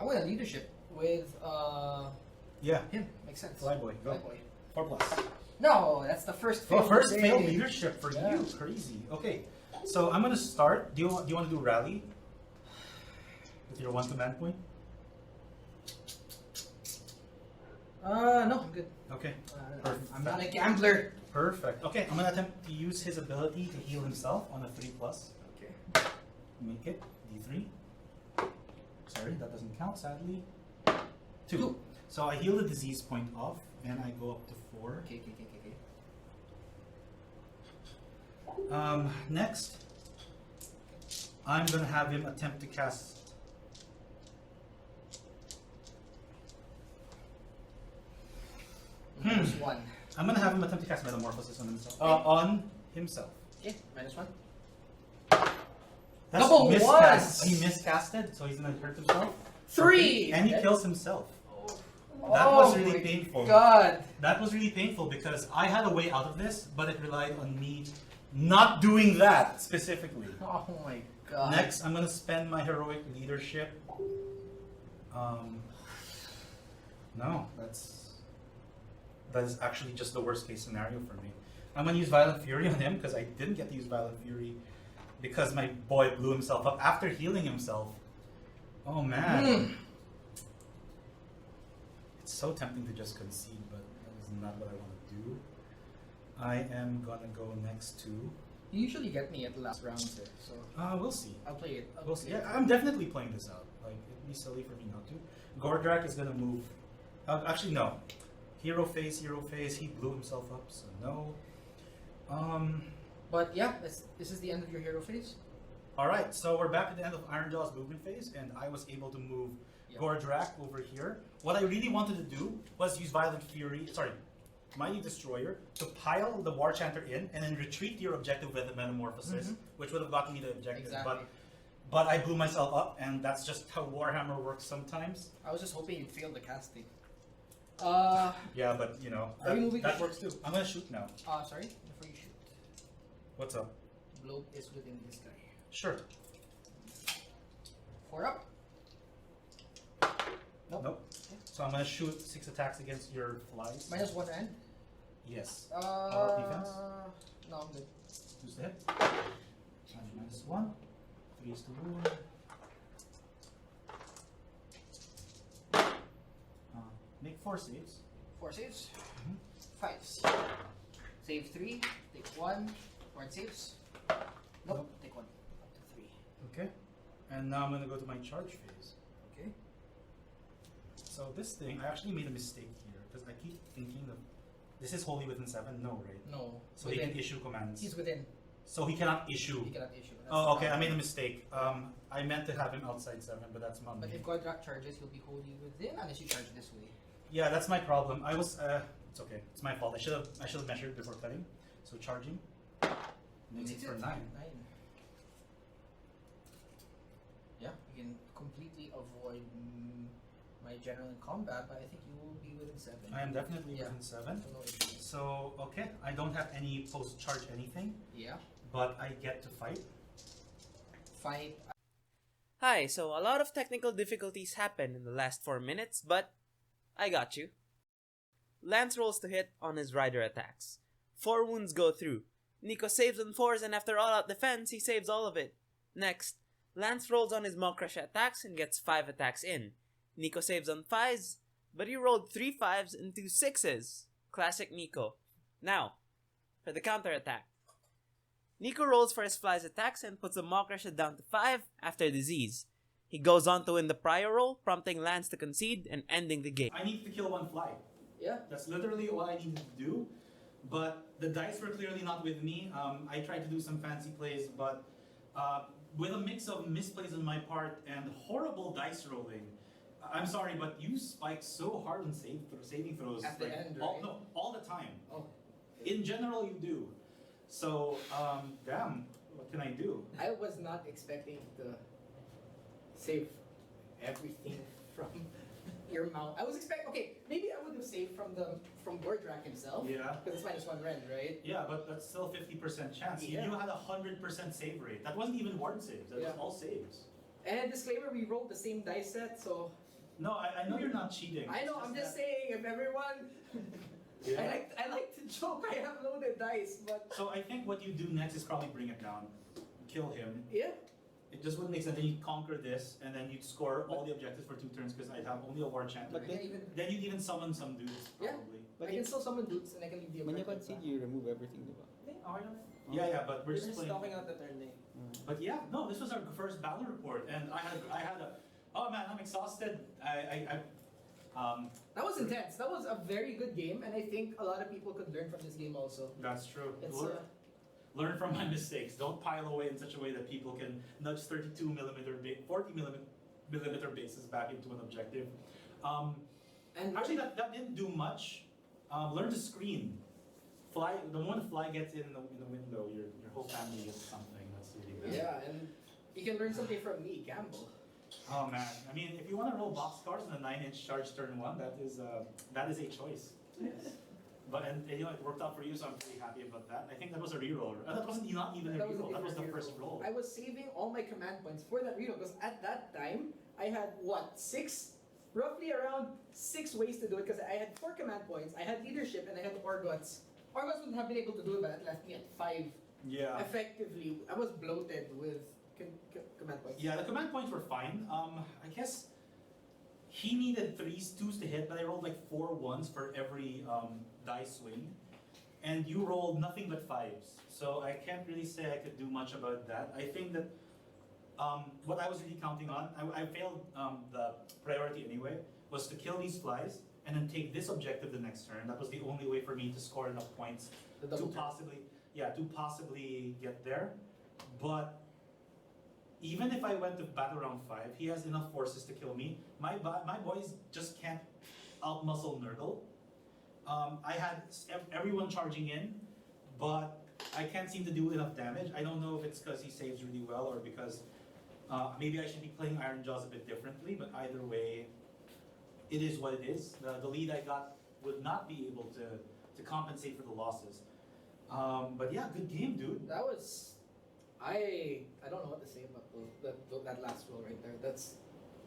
going to leadership with Yeah. him. Makes sense. Flyboy. Go. Flyboy. 4+. No, that's the first Oh, fail. first of the failed day. leadership for Yeah. you. Crazy. Okay. So I'm gonna start. Do you want to do rally? With your 1 command point? No, I'm good. Okay. I'm not a gambler. Perfect. Okay, I'm gonna attempt to use his ability to heal himself on a 3+. Okay. Make it D3. Sorry, that doesn't count, sadly. 2. 2. So I heal the disease point off, and I go up to 4. Okay. Next, I'm gonna have him attempt to cast. -1. I'm gonna have him attempt to cast Metamorphosis on himself. On himself. Okay, -1. That's Double miscast. ones! He miscasted, so he's gonna hurt himself. 3! And he kills himself. Oh, That was really my painful. God. That was really painful because I had a way out of this, but it relied on me Not doing that specifically. Oh my god. Next, I'm gonna spend my heroic leadership. No, that is actually just the worst case scenario for me. I'm gonna use Violent Fury on him because I didn't get to use Violent Fury because my boy blew himself up after healing himself. Oh man. It's so tempting to just concede, but that is not what I want to do. I am gonna go next to. You usually get me at the last round, sir, so We'll see. I'll play it. We'll see. Yeah, I'm definitely playing this out. Like, it'd be silly for me not to. Gordrak is gonna move. Actually, no. Hero phase. He blew himself up, so no. But yeah, this is the end of your hero phase. Alright, so we're back at the end of Ironjawz movement phase, and I was able to move Gordrak over here. What I really wanted to do was use Mighty Destroyer to pile the War Chanter in and then retreat to your objective with the Metamorphosis, which would have gotten me the objective. Exactly. But I blew myself up, and that's just how Warhammer works sometimes. I was just hoping you'd fail the casting. Yeah, but you know, that works too. I'm gonna shoot now. Sorry, before you shoot. What's up? Bloat is within this guy. Sure. 4 up. Nope. Okay. So I'm gonna shoot 6 attacks against your flies. -1 and? Yes. Defense? No, I'm good. Who's the hit? -1. 3 is to wound. Make 4 saves. 4 saves. 5s. Save 3. Take 1. 1 saves. Nope. Take 1. Up to 3. Okay. And now I'm gonna go to my charge phase. Okay. So this thing, I actually made a mistake here because I keep thinking of this is wholly within 7. No, right? No. So he can issue commands. He's within. So he cannot issue. He cannot issue. Oh, okay. I made a mistake. I meant to have him outside 7, but that's not me. But if Gordrak charges, he'll be wholly within unless you charge this way. Yeah, that's my problem. I was. It's okay. It's my fault. I should have measured before cutting. So charging. Makes it for 9. 9. Yeah, you can completely avoid my general in combat, but I think you will be within 7. I am definitely within 7. No issues. So okay, I don't have any post-charge anything. Yeah. But I get to fight. Fight. Hi, so a lot of technical difficulties happened in the last 4 minutes, but I got you. Lance rolls to hit on his rider attacks. 4 wounds go through. Nico saves on 4s, and after all-out defense, he saves all of it. Next, Lance rolls on his Maw-Crush attacks and gets 5 attacks in. Nico saves on 5s, but he rolled 3 5s and 2 6s. Classic Nico. Now, for the counter-attack. Nico rolls for his fly's attacks and puts the Maw-Crush down to 5 after disease. He goes on to win the prior roll, prompting Lance to concede and ending the game. I need to kill 1 fly. Yeah. That's literally all I needed to do. But the dice were clearly not with me. I tried to do some fancy plays, but with a mix of misplays on my part and horrible dice rolling, I'm sorry, but you spike so hard on saving throws. At the end, right? All the time. Oh. In general, you do. So, damn, what can I do? I was not expecting to save everything from your mount. I was expecting, okay, maybe I would have saved from Gordrak himself. Yeah. Because it's -1 rend, right? Yeah, but that's still 50% chance. Yeah. You had a 100% save rate. That wasn't even ward saves. That was all saves. And disclaimer, we rolled the same dice set, so. No, I know you're not cheating. I know, I'm just saying, if everyone. Yeah. I like to joke, I have loaded dice, but. So I think what you do next is probably bring it down, kill him. Yeah. It just wouldn't make sense. Then you'd conquer this, and then you'd score all the objectives for 2 turns because I'd have only a war chanter. But then you'd even summon some dudes, probably. But I can still summon dudes, and I can leave the When you objective. concede, you remove everything, diba? Yeah, but we're just playing. Stopping out the turn day. But yeah, no, this was our first battle report, and I had a. Oh man, I'm exhausted. That was intense. That was a very good game, and I think a lot of people could learn from this game also. That's true. It's Learn from my mistakes. Don't pile away in such a way that people can nudge 40 millimeter bases back into an objective. and Actually, that didn't do much. Learn to screen. Fly. The moment fly gets in the window, your whole family gets something. That's really good. yeah, and you can learn something from me, gamble. Oh man, I mean, if you want to roll boxcars in a 9-inch charge turn 1, that is a choice. Yes. But and you know it worked out for you, so I'm pretty happy about that. I think that was a reroll. That wasn't not even a reroll. That was the first roll. I was saving all my command points for that reroll because at that time I had what roughly around 6 ways to do it because I had 4 command points. I had leadership and I had Orgots. Orgots wouldn't have been able to do it, but it left me at 5. Yeah. Effectively, I was bloated with command points. Yeah, the command points were fine. I guess he needed 2s to hit, but I rolled like 4 1s for every die swing. And you rolled nothing but 5s. So I can't really say I could do much about that. I think that what I was really counting on, I failed the priority anyway, was to kill these flies and then take this objective the next turn. That was the only way for me to score enough points to possibly get there. But even if I went to battle round 5, he has enough forces to kill me. My boys just can't outmuscle Nurgle. I had everyone charging in, but I can't seem to do enough damage. I don't know if it's because he saves really well or because maybe I should be playing Ironjawz a bit differently, but either way, it is what it is. The lead I got would not be able to compensate for the losses. But yeah, good game, dude. That was... I don't know what to say about that last roll right there. That's...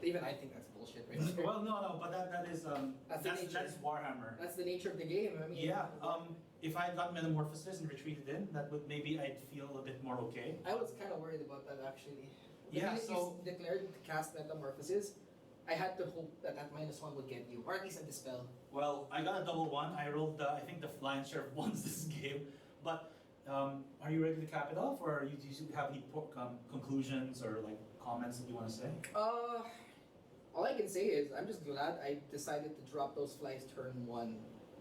Even I think that's bullshit right there. Well, no, but that is that's Warhammer. That's the nature of the game. I mean, yeah. If I had got Metamorphosis and retreated in, that would maybe I'd feel a bit more okay. I was kind of worried about that actually. Yeah. If So you declared to cast Metamorphosis, I had to hope that -1 would get you, or at least a dispel. well, I got a double 1. I rolled I think the lion's share of 1s this game. But are you ready to cap it off, or do you have any conclusions or like comments that you want to say? All I can say is I'm just glad I decided to drop those flies turn 1,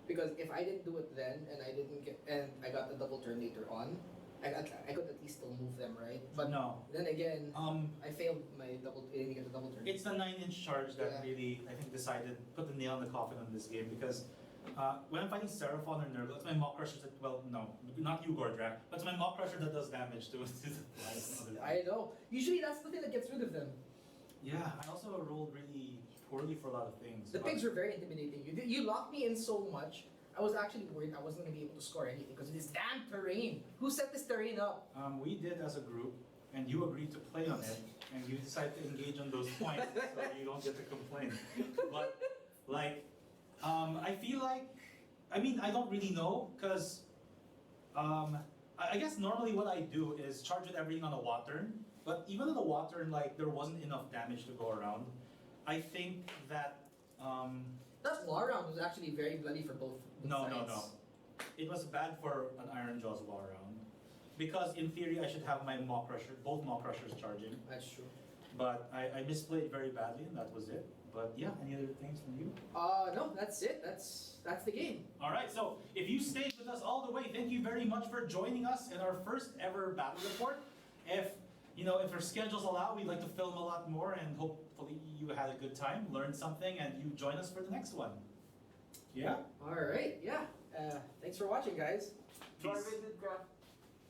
because if I didn't do it then and I got the double turn later on, I could at least still move them, right? But no. Then again, I failed my double. I didn't get the double turn. It's the 9-inch charge that Yeah. really I think put the nail in the coffin on this game because. When I'm fighting Seraphon or Nurgle, it's my Maw Crusher that, well, no, not you, Gordrak, but it's my Maw Crusher that does damage to the flies. I know. Usually that's the thing that gets rid of them. Yeah, I also rolled really poorly for a lot of things. The pigs were very intimidating. You locked me in so much, I was actually worried I wasn't going to be able to score anything because of this damn terrain. Who set this terrain up? We did as a group, and you agreed to play on it, and you decided to engage on those points, so you don't get to complain. But, like, I feel like, I mean, I don't really know, because I guess normally what I do is charge with everything on a Wattern, but even on the Wattern, like, there wasn't enough damage to go around. I think that... That war round was actually very bloody for both No. sides. It was bad for an Ironjawz war round. Because in theory I should have my both Maw Crushers charging. That's true. But I misplayed very badly and that was it. But yeah, any other things from you? No, that's it. That's the game. Alright, so if you stayed with us all the way, thank you very much for joining us in our first ever battle report. If our schedules allow, we'd like to film a lot more and hopefully you had a good time, learned something, and you join us for the next one. Yeah? Alright, yeah. Thanks for watching, guys. Peace.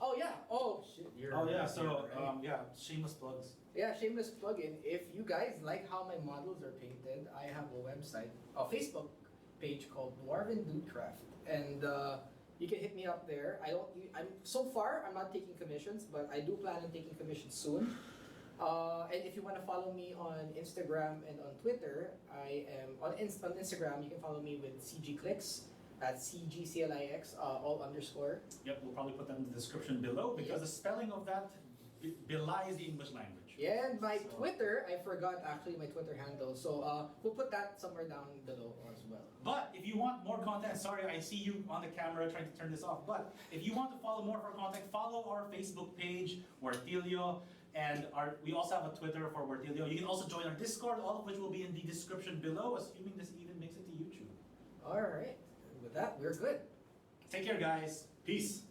Oh yeah. Oh shit. Shameless plugs. Yeah, shameless plug-in. If you guys like how my models are painted, I have a website, a Facebook page called Dwarven Dudecraft, and you can hit me up there. I'm not taking commissions, but I do plan on taking commissions soon. And if you want to follow me on Instagram and on Twitter, I am on Instagram. You can follow me with CGClicks. That's CGCLIX, all underscore. Yep, we'll probably put that in the description below because the spelling of that belies the English language. Yeah, and my Twitter, I forgot actually my Twitter handle, so we'll put that somewhere down below as well. But if you want more content, sorry, I see you on the camera trying to turn this off, but if you want to follow more of our content, follow our Facebook page, Wartilyo, and we also have a Twitter for Wartilyo. You can also join our Discord, all of which will be in the description below, assuming this even makes it to YouTube. Alright, with that, we're good. Take care, guys. Peace.